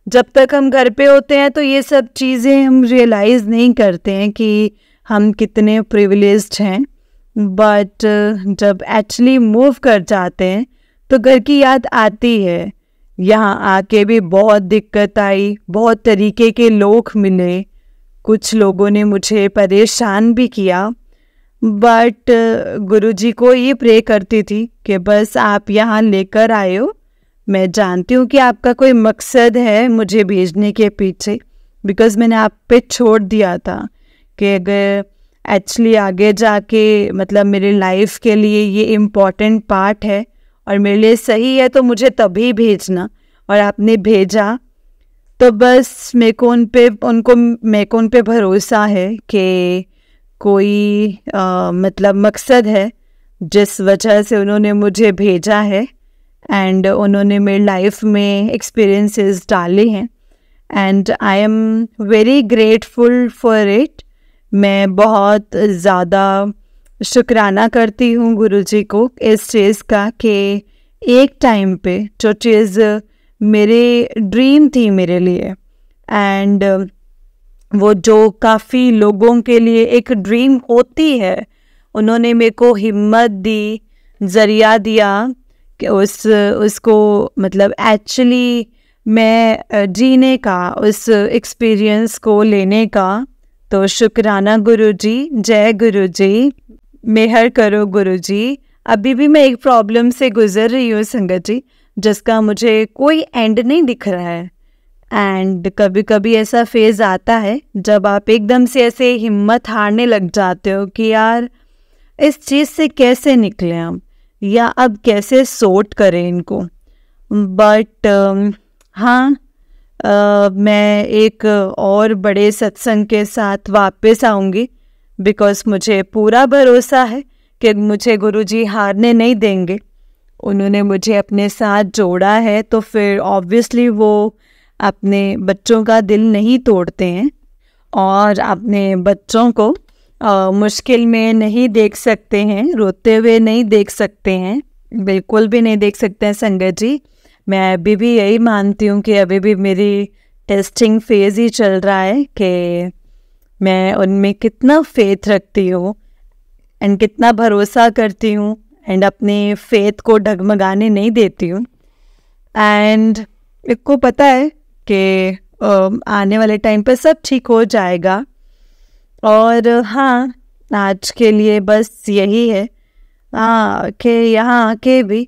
जब तक हम घर पे होते हैं तो ये सब चीज़ें हम रियलाइज़ नहीं करते हैं कि हम कितने प्रिविलेज्ड हैं, बट जब एक्चुअली मूव कर जाते हैं तो घर की याद आती है। यहाँ आके भी बहुत दिक्कत आई, बहुत तरीके के लोग मिले, कुछ लोगों ने मुझे परेशान भी किया, बट गुरुजी को ये प्रे करती थी कि बस आप यहाँ लेकर आए हो, मैं जानती हूँ कि आपका कोई मकसद है मुझे भेजने के पीछे, बिकॉज़ मैंने आप पे छोड़ दिया था कि अगर एक्चुअली आगे जाके मतलब मेरे लाइफ के लिए ये इम्पॉर्टेंट पार्ट है और मेरे लिए सही है तो मुझे तभी भेजना, और आपने भेजा। तो बस मेरे को उन पे भरोसा है कि कोई मतलब मकसद है जिस वजह से उन्होंने मुझे भेजा है, एंड उन्होंने मेरी लाइफ में एक्सपीरियंसेस डाले हैं, and I am very grateful for it. मैं बहुत ज़्यादा शुक्राना करती हूँ गुरुजी को इस चीज़ का कि एक टाइम पे जो चीज़ मेरे ड्रीम थी मेरे लिए, एंड वो जो काफ़ी लोगों के लिए एक ड्रीम होती है, उन्होंने मेरे को हिम्मत दी, ज़रिया दिया कि उसको मतलब एक्चुअली मैं जीने का, उस एक्सपीरियंस को लेने का। तो शुक्राना गुरुजी, जय गुरुजी, मेहर करो गुरुजी। अभी भी मैं एक प्रॉब्लम से गुजर रही हूँ संगत जी, जिसका मुझे कोई एंड नहीं दिख रहा है, एंड कभी कभी ऐसा फेज़ आता है जब आप एकदम से ऐसे हिम्मत हारने लग जाते हो कि यार इस चीज़ से कैसे निकलें हम, या अब कैसे सॉर्ट करें इनको। बट हाँ, मैं एक और बड़े सत्संग के साथ वापस आऊँगी, बिकॉज़ मुझे पूरा भरोसा है कि मुझे गुरुजी हारने नहीं देंगे। उन्होंने मुझे अपने साथ जोड़ा है तो फिर ऑब्वियसली वो अपने बच्चों का दिल नहीं तोड़ते हैं, और अपने बच्चों को मुश्किल में नहीं देख सकते हैं, रोते हुए नहीं देख सकते हैं, बिल्कुल भी नहीं देख सकते हैं संगत जी। मैं अभी भी यही मानती हूँ कि अभी भी मेरी टेस्टिंग फेज़ ही चल रहा है कि मैं उनमें कितना फेथ रखती हूँ एंड कितना भरोसा करती हूँ, एंड अपने फेथ को डगमगाने नहीं देती हूँ। एंड एक को पता है कि आने वाले टाइम पर सब ठीक हो जाएगा। और हाँ, आज के लिए बस यही है कि यहाँ आके भी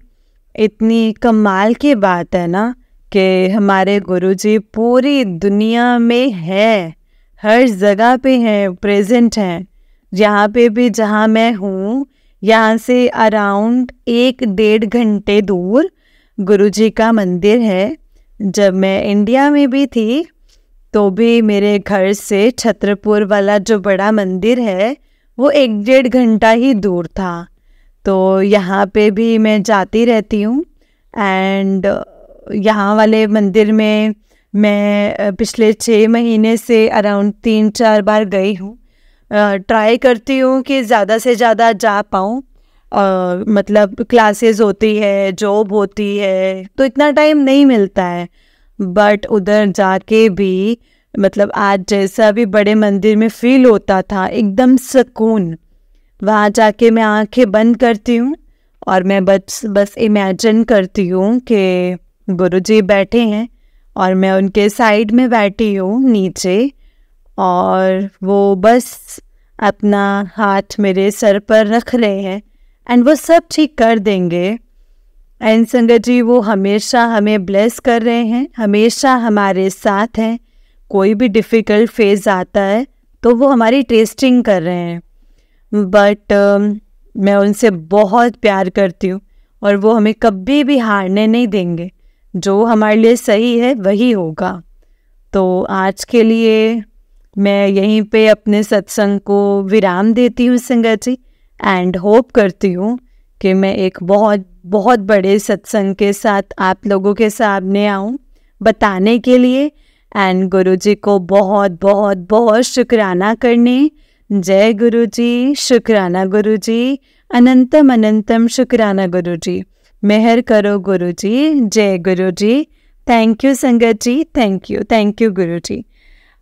इतनी कमाल की बात है ना कि हमारे गुरुजी पूरी दुनिया में है, हर जगह पे हैं, प्रेजेंट हैं। यहाँ पे भी जहाँ मैं हूँ, यहाँ से अराउंड 1-1.5 घंटे दूर गुरुजी का मंदिर है। जब मैं इंडिया में भी थी तो भी मेरे घर से छतरपुर वाला जो बड़ा मंदिर है वो 1-1.5 घंटा ही दूर था। तो यहाँ पे भी मैं जाती रहती हूँ, एंड यहाँ वाले मंदिर में मैं पिछले 6 महीने से अराउंड 3-4 बार गई हूँ। ट्राई करती हूँ कि ज़्यादा से ज़्यादा जा पाऊँ, मतलब क्लासेस होती है, जॉब होती है, तो इतना टाइम नहीं मिलता है। बट उधर जाके भी मतलब आज जैसा भी बड़े मंदिर में फील होता था, एकदम सुकून। वहाँ जाके मैं आंखें बंद करती हूँ और मैं बस इमेजिन करती हूँ कि गुरुजी बैठे हैं और मैं उनके साइड में बैठी हूँ नीचे, और वो बस अपना हाथ मेरे सर पर रख रहे हैं, एंड वो सब ठीक कर देंगे। एंड संगत जी, वो हमेशा हमें ब्लेस कर रहे हैं, हमेशा हमारे साथ हैं। कोई भी डिफ़िकल्ट फेज़ आता है तो वो हमारी टेस्टिंग कर रहे हैं, बट मैं उनसे बहुत प्यार करती हूँ और वो हमें कभी भी हारने नहीं देंगे। जो हमारे लिए सही है वही होगा। तो आज के लिए मैं यहीं पे अपने सत्संग को विराम देती हूँ संगत जी, एंड होप करती हूँ कि मैं एक बहुत बहुत बड़े सत्संग के साथ आप लोगों के सामने आऊँ बताने के लिए। एंड गुरु जी को बहुत बहुत बहुत शुक्राना करने। जय गुरु जी, शुक्राना गुरु जी, अनंतम अनंतम शुक्राना गुरु जी। मेहर करो गुरु जी। जय गुरु जी। थैंक यू संगत जी, थैंक यू गुरु जी।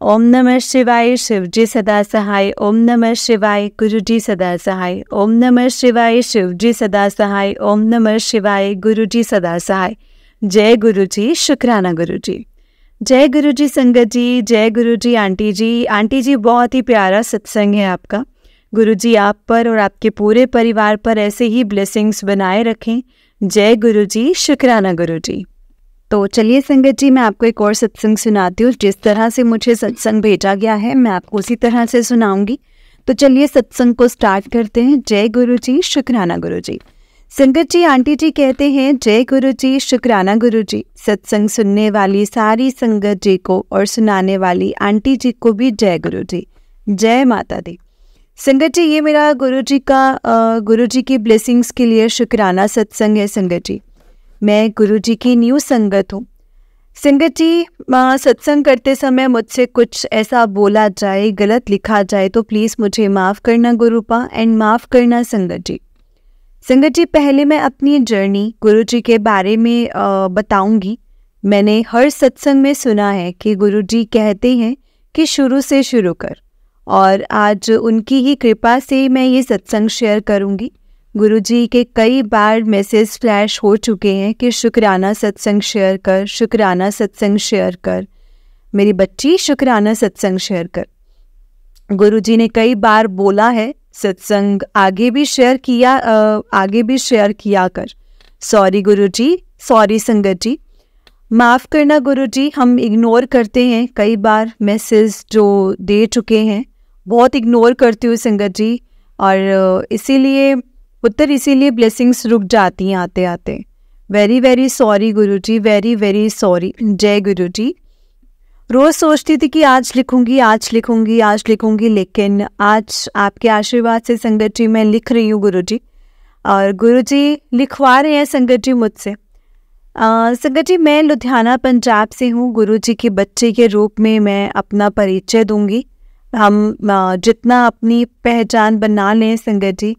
ओम नमः शिवाय, शिव जी सदा सहाय। ओम नमः शिवाय, गुरु जी सदा सहाय। ओम नमः शिवाय, शिव जी सदा सहाय। ओम नमः शिवाय, गुरु जी सदा सहाय। जय गुरु जी, शुक्राना गुरु जी। जय गुरु जी संगत जी, जय गुरु जी आंटी जी। आंटी जी बहुत ही प्यारा सत्संग है आपका। गुरु जी आप पर और आपके पूरे परिवार पर ऐसे ही ब्लेसिंग्स बनाए रखें। जय गुरु जी, शुक्राना गुरु जी। तो चलिए संगत जी, मैं आपको एक और सत्संग सुनाती हूँ। जिस तरह से मुझे सत्संग भेजा गया है मैं आपको उसी तरह से सुनाऊंगी। तो चलिए सत्संग को स्टार्ट करते हैं। जय गुरु जी, शुक्राना गुरु जी। संगत जी, आंटी जी कहते हैं जय गुरु जी, शुक्राना गुरु जी। सत्संग सुनने वाली सारी संगत जी को और सुनाने वाली आंटी जी को भी जय गुरु जी, जय माता दी। संगत जी, ये मेरा गुरु जी की ब्लेसिंग्स के लिए शुक्राना सत्संग है। संगत जी, मैं गुरु जी की न्यू संगत हूँ। संगत जी, सत्संग करते समय मुझसे कुछ ऐसा बोला जाए, गलत लिखा जाए तो प्लीज़ मुझे माफ़ करना गुरुपा, एंड माफ़ करना संगत जी। संगत जी, पहले मैं अपनी जर्नी गुरु जी के बारे में बताऊंगी। मैंने हर सत्संग में सुना है कि गुरु जी कहते हैं कि शुरू से शुरू कर, और आज उनकी ही कृपा से मैं ये सत्संग शेयर करूंगी। गुरु जी के कई बार मैसेज फ्लैश हो चुके हैं कि शुक्राना सत्संग शेयर कर, शुक्राना सत्संग शेयर कर, मेरी बच्ची शुक्राना सत्संग शेयर कर। गुरु जी ने कई बार बोला है सत्संग आगे भी शेयर किया कर। सॉरी गुरु जी, सॉरी संगत जी, माफ़ करना गुरु जी। हम इग्नोर करते हैं कई बार मैसेज जो दे चुके हैं, बहुत इग्नोर करती हूँ संगत जी, और इसीलिए ब्लेसिंग्स रुक जाती हैं आते आते। वेरी वेरी सॉरी गुरु जी, वेरी वेरी सॉरी। जय गुरु जी। रोज़ सोचती थी कि आज लिखूंगी, लेकिन आज आपके आशीर्वाद से संगत जी मैं लिख रही हूँ गुरु जी, और गुरु जी लिखवा रहे हैं संगत जी मुझसे। संगत जी, मैं लुधियाना पंजाब से हूँ। गुरु जी के बच्चे के रूप में मैं अपना परिचय दूंगी। हम जितना अपनी पहचान बना लें संगत जी,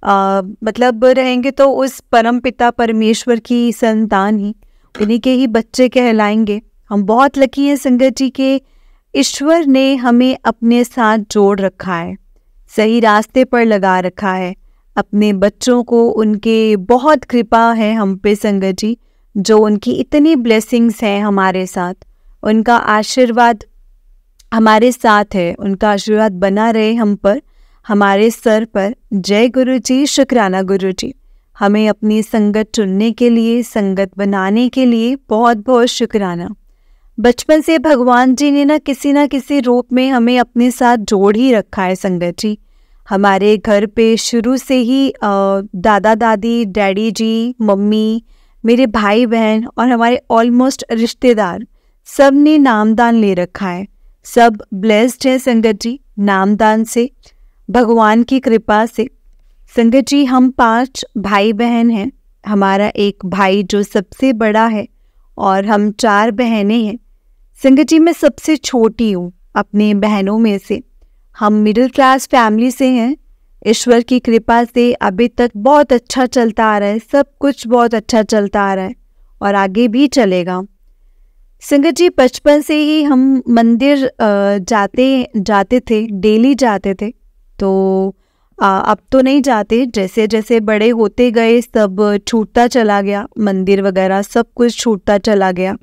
मतलब रहेंगे तो उस परम पिता परमेश्वर की संतान ही, उन्हीं के ही बच्चे कहलाएंगे। हम बहुत लकी हैं संगत जी के ईश्वर ने हमें अपने साथ जोड़ रखा है, सही रास्ते पर लगा रखा है। अपने बच्चों को उनके बहुत कृपा है हम पे संगत जी, जो उनकी इतनी ब्लेसिंग्स हैं हमारे साथ। उनका आशीर्वाद हमारे साथ है, उनका आशीर्वाद बना रहे हम पर, हमारे सर पर। जय गुरु जी, शुक्राना गुरु जी। हमें अपनी संगत चुनने के लिए, संगत बनाने के लिए बहुत बहुत शुक्राना। बचपन से भगवान जी ने ना किसी रूप में हमें अपने साथ जोड़ ही रखा है संगत जी। हमारे घर पे शुरू से ही दादा दादी, डैडी जी, मम्मी, मेरे भाई बहन और हमारे ऑलमोस्ट रिश्तेदार सब ने नामदान ले रखा है। सब ब्लेस्ड है संगत जी नामदान से, भगवान की कृपा से। संगत जी, हम 5 भाई बहन हैं। हमारा एक भाई जो सबसे बड़ा है, और हम 4 बहनें हैं। संगत जी, मैं सबसे छोटी हूँ अपने बहनों में से। हम मिडिल क्लास फैमिली से हैं। ईश्वर की कृपा से अभी तक बहुत अच्छा चलता आ रहा है, सब कुछ बहुत अच्छा चलता आ रहा है और आगे भी चलेगा। संगत जी, बचपन से ही हम मंदिर जाते थे, डेली जाते थे। तो अब तो नहीं जाते, जैसे जैसे बड़े होते गए सब छूटता चला गया, मंदिर वगैरह सब कुछ छूटता चला गया।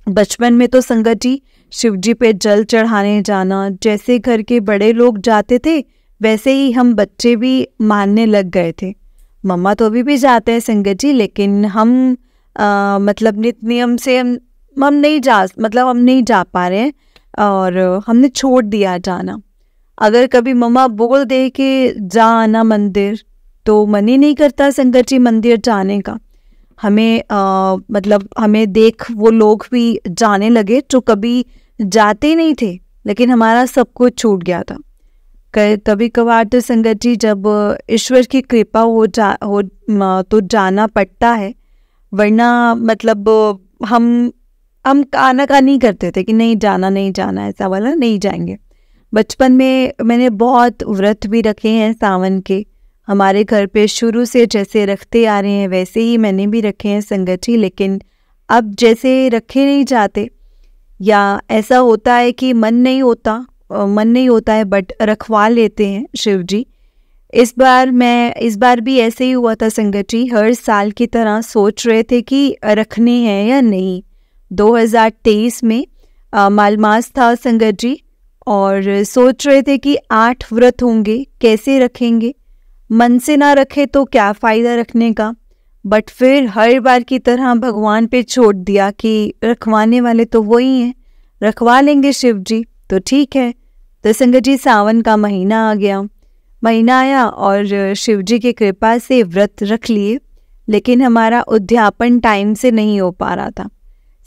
बचपन में तो संगत जी शिव जी पे जल चढ़ाने जाना, जैसे घर के बड़े लोग जाते थे वैसे ही हम बच्चे भी मानने लग गए थे। मम्मा तो अभी भी जाते हैं संगत जी, लेकिन हम मतलब नित नियम से हम नहीं जा पा रहे हैं, और हमने छोड़ दिया जाना। अगर कभी मम्मा बोल दे कि जा आना मंदिर, तो मन ही नहीं करता संगत जी मंदिर जाने का। हमें देख वो लोग भी जाने लगे जो कभी जाते नहीं थे, लेकिन हमारा सब कुछ छूट गया था। कभी कभार तो संगत जी जब ईश्वर की कृपा हो तो जाना पड़ता है, वरना मतलब हम आनाकानी करते थे कि नहीं जाना, ऐसा वाला नहीं जाएंगे। बचपन में मैंने बहुत व्रत भी रखे हैं सावन के, हमारे घर पे शुरू से जैसे रखते आ रहे हैं वैसे ही मैंने भी रखे हैं संगत जी। लेकिन अब जैसे रखे नहीं जाते, या ऐसा होता है कि मन नहीं होता है, बट रखवा लेते हैं शिव जी। इस बार भी ऐसे ही हुआ था संगत जी। हर साल की तरह सोच रहे थे कि रखने हैं या नहीं। 2023 में मालमास था संगत जी, और सोच रहे थे कि 8 व्रत होंगे, कैसे रखेंगे, मन से ना रखे तो क्या फ़ायदा रखने का। बट फिर हर बार की तरह भगवान पे छोड़ दिया कि रखवाने वाले तो वही हैं, रखवा लेंगे शिव जी, तो ठीक है। तो संगत जी सावन का महीना आया और शिव जी की कृपा से व्रत रख लिए, लेकिन हमारा उद्यापन टाइम से नहीं हो पा रहा था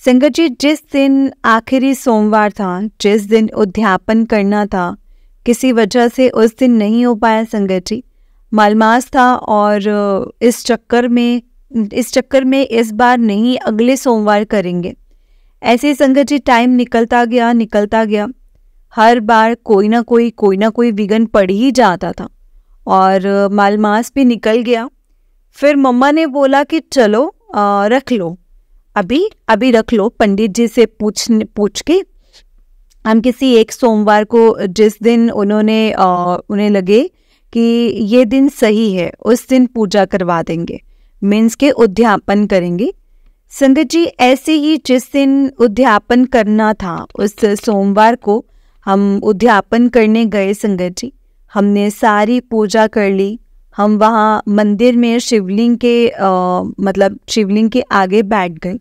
संगत जी। जिस दिन आखिरी सोमवार था, जिस दिन उद्यापन करना था, किसी वजह से उस दिन नहीं हो पाया संगत जी। मालमास था और इस चक्कर में इस बार नहीं, अगले सोमवार करेंगे। ऐसे संगत जी टाइम निकलता गया। हर बार कोई ना कोई विघ्न पड़ ही जाता था और मालमास भी निकल गया। फिर मम्मा ने बोला कि चलो रख लो, अभी रख लो, पंडित जी से पूछ के हम किसी एक सोमवार को, जिस दिन उन्हें लगे कि ये दिन सही है, उस दिन पूजा करवा देंगे, मीन्स के उद्यापन करेंगे। संगत जी ऐसे ही जिस दिन उद्यापन करना था उस सोमवार को हम उद्यापन करने गए संगत जी। हमने सारी पूजा कर ली। हम वहाँ मंदिर में शिवलिंग के आगे बैठ गए,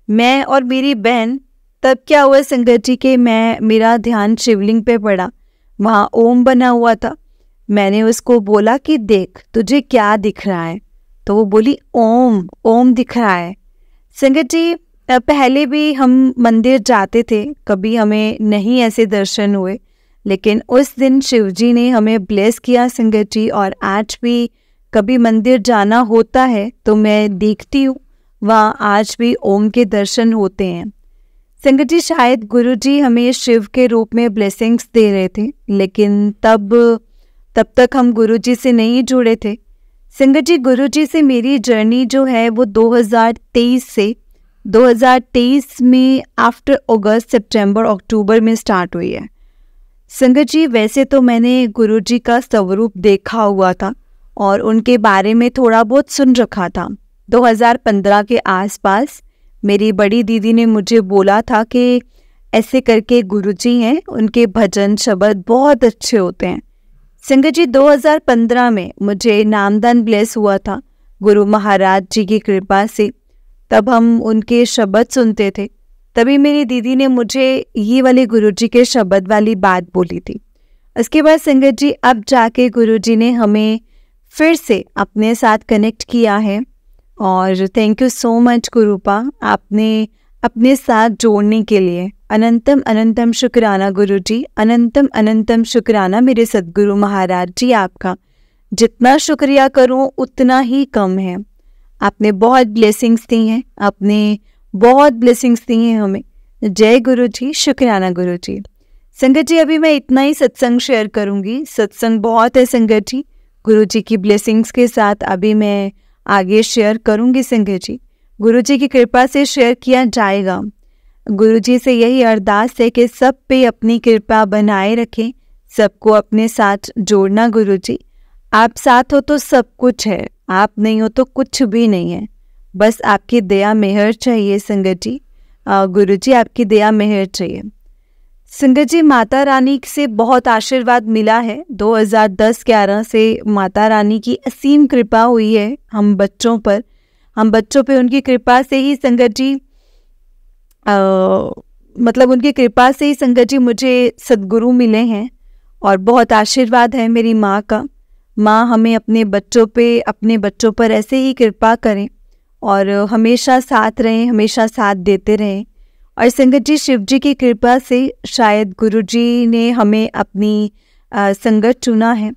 मैं और मेरी बहन। तब क्या हुआ संगत जी के मेरा ध्यान शिवलिंग पे पड़ा, वहाँ ओम बना हुआ था। मैंने उसको बोला कि देख तुझे क्या दिख रहा है, तो वो बोली ओम दिख रहा है। संगत जी पहले भी हम मंदिर जाते थे, कभी हमें नहीं ऐसे दर्शन हुए, लेकिन उस दिन शिव जी ने हमें ब्लेस किया संगत जी। और आज भी कभी मंदिर जाना होता है तो मैं देखती हूँ, वहाँ आज भी ओम के दर्शन होते हैं संगत जी। शायद गुरु जी हमें शिव के रूप में ब्लेसिंग्स दे रहे थे, लेकिन तब तक हम गुरु जी से नहीं जुड़े थे संगत जी। गुरु जी से मेरी जर्नी जो है वो 2023 में आफ्टर अगस्त, सितंबर, अक्टूबर में स्टार्ट हुई है संगत जी। वैसे तो मैंने गुरु जी का स्वरूप देखा हुआ था और उनके बारे में थोड़ा बहुत सुन रखा था। 2015 के आसपास मेरी बड़ी दीदी ने मुझे बोला था कि ऐसे करके गुरु जी हैं, उनके भजन शब्द बहुत अच्छे होते हैं संगत जी। 2015 में मुझे नामदान ब्लेस हुआ था गुरु महाराज जी की कृपा से। तब हम उनके शब्द सुनते थे, तभी मेरी दीदी ने मुझे ये वाले गुरु जी के शब्द वाली बात बोली थी। उसके बाद संगत जी अब जाके गुरु जी ने हमें फिर से अपने साथ कनेक्ट किया है, और थैंक यू सो मच गुरुपा, आपने अपने साथ जोड़ने के लिए अनंतम अनंतम शुक्राना गुरु जी, अनंतम अनंतम शुक्राना मेरे सद्गुरु महाराज जी। आपका जितना शुक्रिया करूं उतना ही कम है। आपने बहुत ब्लेसिंग्स दी हैं, हमें। जय गुरु जी, शुक्राना गुरु जी। संगत जी अभी मैं इतना ही सत्संग शेयर करूंगी, सत्संग बहुत है संगत जी। गुरु जी की ब्लेसिंग्स के साथ अभी मैं आगे शेयर करूंगी संगत जी। गुरु जी की कृपा से शेयर किया जाएगा। गुरु जी से यही अरदास है कि सब पे अपनी कृपा बनाए रखें, सबको अपने साथ जोड़ना गुरु जी। आप साथ हो तो सब कुछ है, आप नहीं हो तो कुछ भी नहीं है। बस आपकी दया मेहर चाहिए संगत जी। गुरु जी आपकी दया मेहर चाहिए संगत जी। माता रानी से बहुत आशीर्वाद मिला है। 2010-11 से माता रानी की असीम कृपा हुई है हम बच्चों पर उनकी कृपा से ही संगत जी, उनकी कृपा से ही संगत जी मुझे सद्गुरु मिले हैं, और बहुत आशीर्वाद है मेरी माँ का। माँ हमें अपने बच्चों पर ऐसे ही कृपा करें और हमेशा साथ रहें, हमेशा साथ देते रहें। और संगत जी, शिव जी की कृपा से शायद गुरु जी ने हमें अपनी संगत चुना है।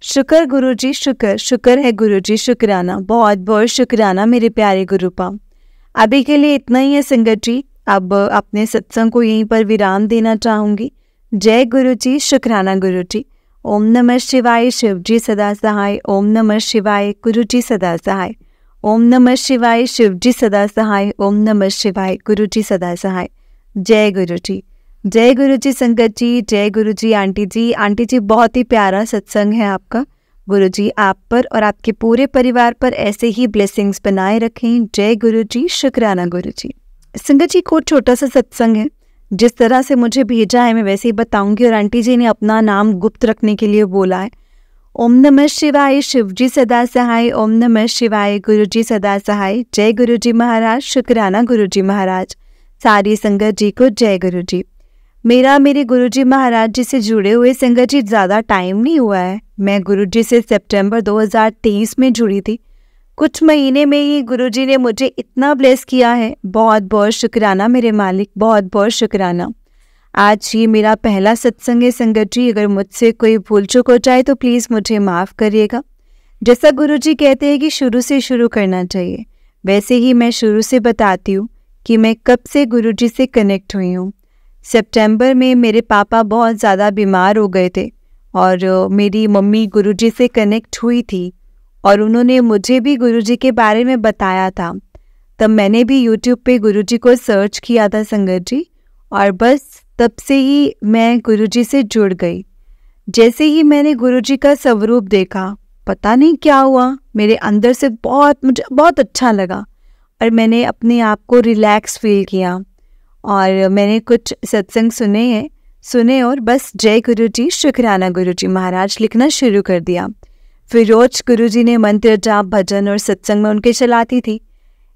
शुक्र गुरु जी, शुक्र है गुरु जी, शुक्राना, बहुत बहुत शुक्राना मेरे प्यारे गुरुपा। अभी के लिए इतना ही है संगत जी। अब अपने सत्संग को यहीं पर विराम देना चाहूँगी। जय गुरु जी, शुक्राना गुरु जी। ओम नमः शिवाय, शिव जी सदा सहाय। ओम नमः शिवाय, गुरु जी सदा सहाय। ओम नमः शिवाय, शिव जी सदा सहाय। ओम नमः शिवाय, गुरु जी सदा सहाय। जय गुरु जी, जय गुरु जी संगत जी, जय गुरु जी आंटी जी। आंटी जी, बहुत ही प्यारा सत्संग है आपका। गुरु जी आप पर और आपके पूरे परिवार पर ऐसे ही ब्लेसिंग्स बनाए रखें। जय गुरु जी, शुक्राना गुरु जी। संगत जी, को छोटा सा सत्संग है, जिस तरह से मुझे भेजा है मैं वैसे ही बताऊंगी, और आंटी जी ने अपना नाम गुप्त रखने के लिए बोला है। ओम नमः शिवाय, शिव जी सदा सहाय। ओम नमः शिवाय, गुरु जी सदा सहाय। जय गुरु जी महाराज, शुक्राना गुरु जी महाराज। सारी संगत जी को जय गुरु जी। मेरे गुरु जी महाराज जी से जुड़े हुए संगत जी ज़्यादा टाइम नहीं हुआ है। मैं गुरु जी से सितंबर 2023 में जुड़ी थी। कुछ महीने में ही गुरु जी ने मुझे इतना ब्लेस किया है, बहुत बहुत शुक्राना मेरे मालिक, बहुत बहुत शुक्राना। आज ये मेरा पहला सत्संग है संगत जी। अगर मुझसे कोई भूल चूक हो जाए तो प्लीज़ मुझे माफ़ करिएगा। जैसा गुरु जी कहते हैं कि शुरू से शुरू करना चाहिए, वैसे ही मैं शुरू से बताती हूँ कि मैं कब से गुरु जी से कनेक्ट हुई हूँ। सितंबर में मेरे पापा बहुत ज़्यादा बीमार हो गए थे और मेरी मम्मी गुरु जी से कनेक्ट हुई थी और उन्होंने मुझे भी गुरु जी के बारे में बताया था। तब मैंने भी यूट्यूब पे गुरु जी को सर्च किया था संगत जी, और बस तब से ही मैं गुरु जी से जुड़ गई। जैसे ही मैंने गुरु जी का स्वरूप देखा, पता नहीं क्या हुआ, मेरे अंदर से मुझे बहुत अच्छा लगा और मैंने अपने आप को रिलैक्स फील किया। और मैंने कुछ सत्संग सुने और बस जय गुरु जी, शुक्राना गुरु जी महाराज लिखना शुरू कर दिया। फिर रोज गुरु जी ने मंत्र जाप भजन और सत्संग में उनके चलाती थी।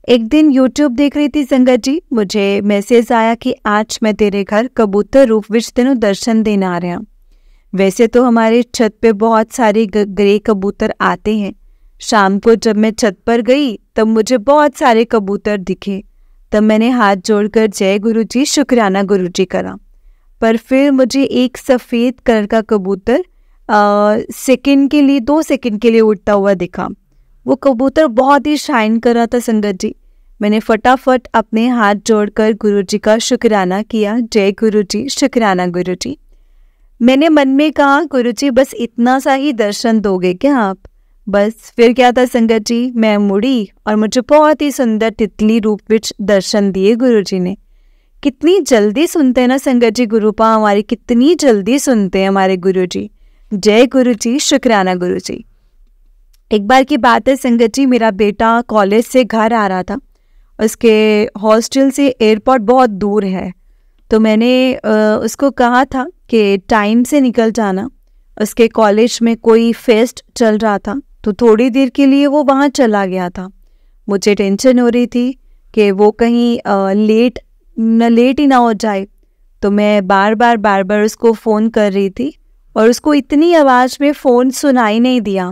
एक दिन यूट्यूब देख रही थी संगत जी, मुझे मैसेज आया कि आज मैं तेरे घर कबूतर रूप विच तेनों दर्शन देने आ रहा। वैसे तो हमारे छत पे बहुत सारे ग्रे कबूतर आते हैं। शाम को जब मैं छत पर गई तब मुझे बहुत सारे कबूतर दिखे। तब मैंने हाथ जोड़कर जय गुरु जी, शुक्राना गुरु जी करा। पर फिर मुझे एक सफ़ेद कलर का कबूतर 2 सेकंड के लिए उड़ता हुआ दिखा। वो कबूतर बहुत ही शाइन कर रहा था संगत जी। मैंने फटाफट अपने हाथ जोड़कर गुरु जी का शुक्राना किया, जय गुरु जी, शुक्राना गुरु जी। मैंने मन में कहा, गुरु जी बस इतना सा ही दर्शन दोगे क्या आप? बस फिर क्या था संगत जी, मैं मुड़ी और मुझे बहुत ही सुंदर तितली रूप विच दर्शन दिए गुरु जी ने। कितनी जल्दी सुनते हैं ना संगत जी गुरुपा हमारी, कितनी जल्दी सुनते हैं हमारे गुरु जी। जय गुरु जी, शुक्राना गुरु जी। एक बार की बात है संगत जी, मेरा बेटा कॉलेज से घर आ रहा था। उसके हॉस्टल से एयरपोर्ट बहुत दूर है, तो मैंने उसको कहा था कि टाइम से निकल जाना। उसके कॉलेज में कोई फेस्ट चल रहा था, तो थोड़ी देर के लिए वो वहाँ चला गया था। मुझे टेंशन हो रही थी कि वो कहीं लेट ही ना हो जाए, तो मैं बार बार उसको फ़ोन कर रही थी और उसको इतनी आवाज़ में फ़ोन सुनाई नहीं दिया।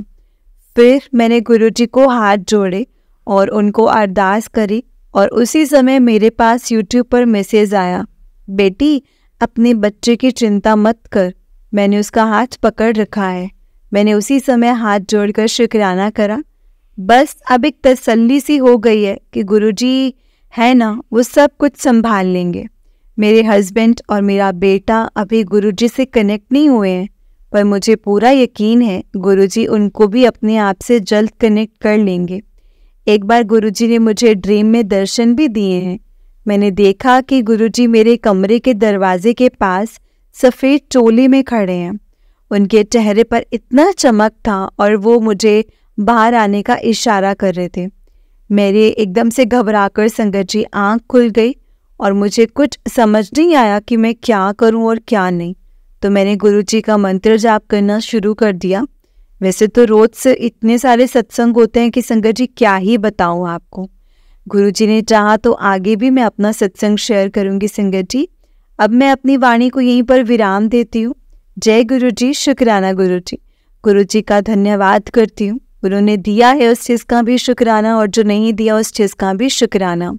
फिर मैंने गुरुजी को हाथ जोड़े और उनको अरदास करी, और उसी समय मेरे पास यूट्यूब पर मैसेज आया, बेटी अपने बच्चे की चिंता मत कर, मैंने उसका हाथ पकड़ रखा है। मैंने उसी समय हाथ जोड़कर शुक्राना करा। बस अब एक तसल्ली सी हो गई है कि गुरुजी है ना, वो सब कुछ संभाल लेंगे। मेरे हस्बैंड और मेरा बेटा अभी गुरुजी से कनेक्ट नहीं हुए हैं, पर मुझे पूरा यकीन है गुरुजी उनको भी अपने आप से जल्द कनेक्ट कर लेंगे। एक बार गुरुजी ने मुझे ड्रीम में दर्शन भी दिए हैं। मैंने देखा कि गुरुजी मेरे कमरे के दरवाजे के पास सफ़ेद चोली में खड़े हैं। उनके चेहरे पर इतना चमक था और वो मुझे बाहर आने का इशारा कर रहे थे। मेरे एकदम से घबराकर संगत जी आँख खुल गई और मुझे कुछ समझ नहीं आया कि मैं क्या करूं और क्या नहीं। तो मैंने गुरुजी का मंत्र जाप करना शुरू कर दिया। वैसे तो रोज़ से इतने सारे सत्संग होते हैं कि संगत जी क्या ही बताऊं आपको। गुरुजी ने चाहा तो आगे भी मैं अपना सत्संग शेयर करूंगी संगत जी। अब मैं अपनी वाणी को यहीं पर विराम देती हूँ। जय गुरु जी, शुक्राना गुरु जी। गुरु जी का धन्यवाद करती हूँ। उन्होंने दिया है उस चीज़ का भी शुक्राना और जो नहीं दिया उस चीज़ का भी शुक्राना।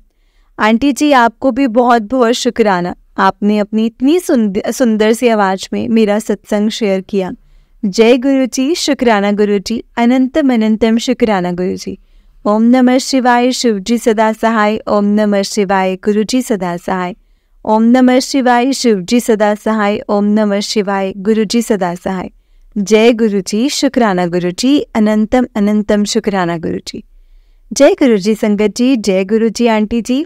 आंटी जी आपको भी बहुत बहुत शुक्राना, आपने अपनी इतनी सुंदर सी आवाज़ में मेरा सत्संग शेयर किया। जय गुरु जी, शुक्राना गुरु जी, अनंतम अनंतम शुक्राना गुरु जी। ओम नमः शिवाय, शिव जी सदा सहाय। ओम नमः शिवाय, गुरु जी सदा सहाय। ओम नमः शिवाय, शिव जी सदा सहाय। ओम नमः शिवाय, गुरु जी सदा सहाय। जय गुरु जी, शुक्राना गुरु जी, अनंतम अनंतम शुक्राना गुरु जी। जय गुरु जी संगत जी, जय गुरु जी आंटी जी।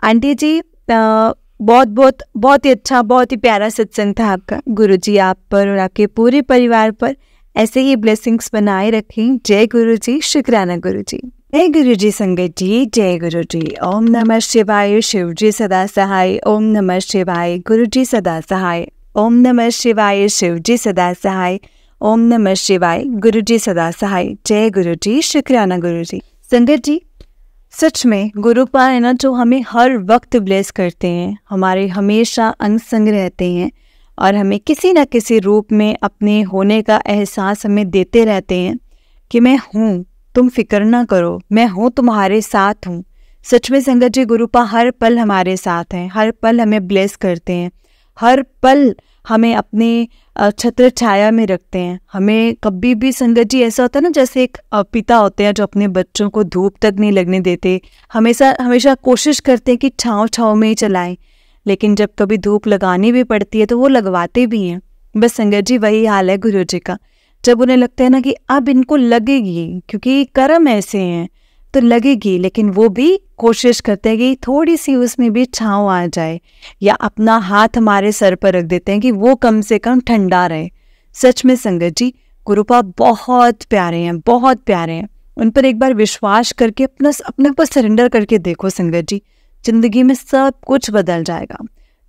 आंटी जी बहुत बहुत बहुत ही अच्छा, बहुत ही प्यारा सत्संग था आपका। गुरु जी आप पर और आपके पूरे परिवार पर ऐसे ही ब्लेसिंग्स बनाए रखें। जय गुरु जी, शुक्राना गुरु जी। जय गुरु जी संगत जी, जय गुरु जी। ओम नमः शिवाय, शिव जी सदा सहाय। ओम नमः शिवाय, गुरु जी सदा सहाय। ओम नमः शिवाय, शिव जी सदा सहाय। ओम नमः शिवाय, गुरु जी सदा सहाय। जय गुरु जी, शुक्राना गुरु जी। संगत जी सच में गुरुपा है ना, जो हमें हर वक्त ब्लेस करते हैं, हमारे हमेशा अंग संग रहते हैं और हमें किसी न किसी रूप में अपने होने का एहसास हमें देते रहते हैं कि मैं हूँ, तुम फिक्र ना करो, मैं हूँ, तुम्हारे साथ हूँ। सच में संगत जी गुरुपा हर पल हमारे साथ हैं, हर पल हमें ब्लेस करते हैं, हर पल हमें अपने छत्र छाया में रखते हैं। हमें कभी भी संगत जी ऐसा होता है ना, जैसे एक पिता होते हैं जो अपने बच्चों को धूप तक नहीं लगने देते, हमेशा हमेशा कोशिश करते हैं कि छाँव छाँव में ही चलाएं, लेकिन जब कभी धूप लगानी भी पड़ती है तो वो लगवाते भी हैं। बस संगत जी वही हाल है गुरु जी का। जब उन्हें लगता है ना कि अब इनको लगेगी, क्योंकि कर्म ऐसे हैं तो लगेगी, लेकिन वो भी कोशिश करते हैं कि थोड़ी सी उसमें भी छाँव आ जाए, या अपना हाथ हमारे सर पर रख देते हैं कि वो कम से कम ठंडा रहे। सच में संगत जी गुरुपा बहुत प्यारे हैं, बहुत प्यारे हैं। उन पर एक बार विश्वास करके अपने पर सरेंडर करके देखो संगत जी, जिंदगी में सब कुछ बदल जाएगा।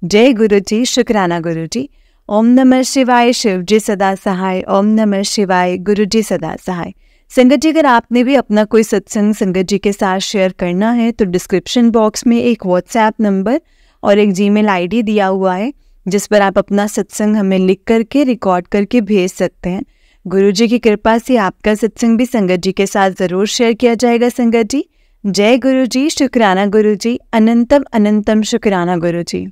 जय गुरु जी, शुक्राना गुरु जी। ओम नमः शिवाय, शिव जी सदा सहाय। ओम नमः शिवाय, गुरु जी सदा सहाय। संगत जी अगर आपने भी अपना कोई सत्संग संगत जी के साथ शेयर करना है तो डिस्क्रिप्शन बॉक्स में एक व्हाट्सएप नंबर और एक जीमेल आईडी दिया हुआ है, जिस पर आप अपना सत्संग हमें लिख करके रिकॉर्ड करके भेज सकते हैं। गुरु जी की कृपा से आपका सत्संग भी संगत जी के साथ ज़रूर शेयर किया जाएगा संगत जी। जय गुरु जी, शुक्राना गुरु जी, अनंतम अनंतम शुक्राना गुरु जी।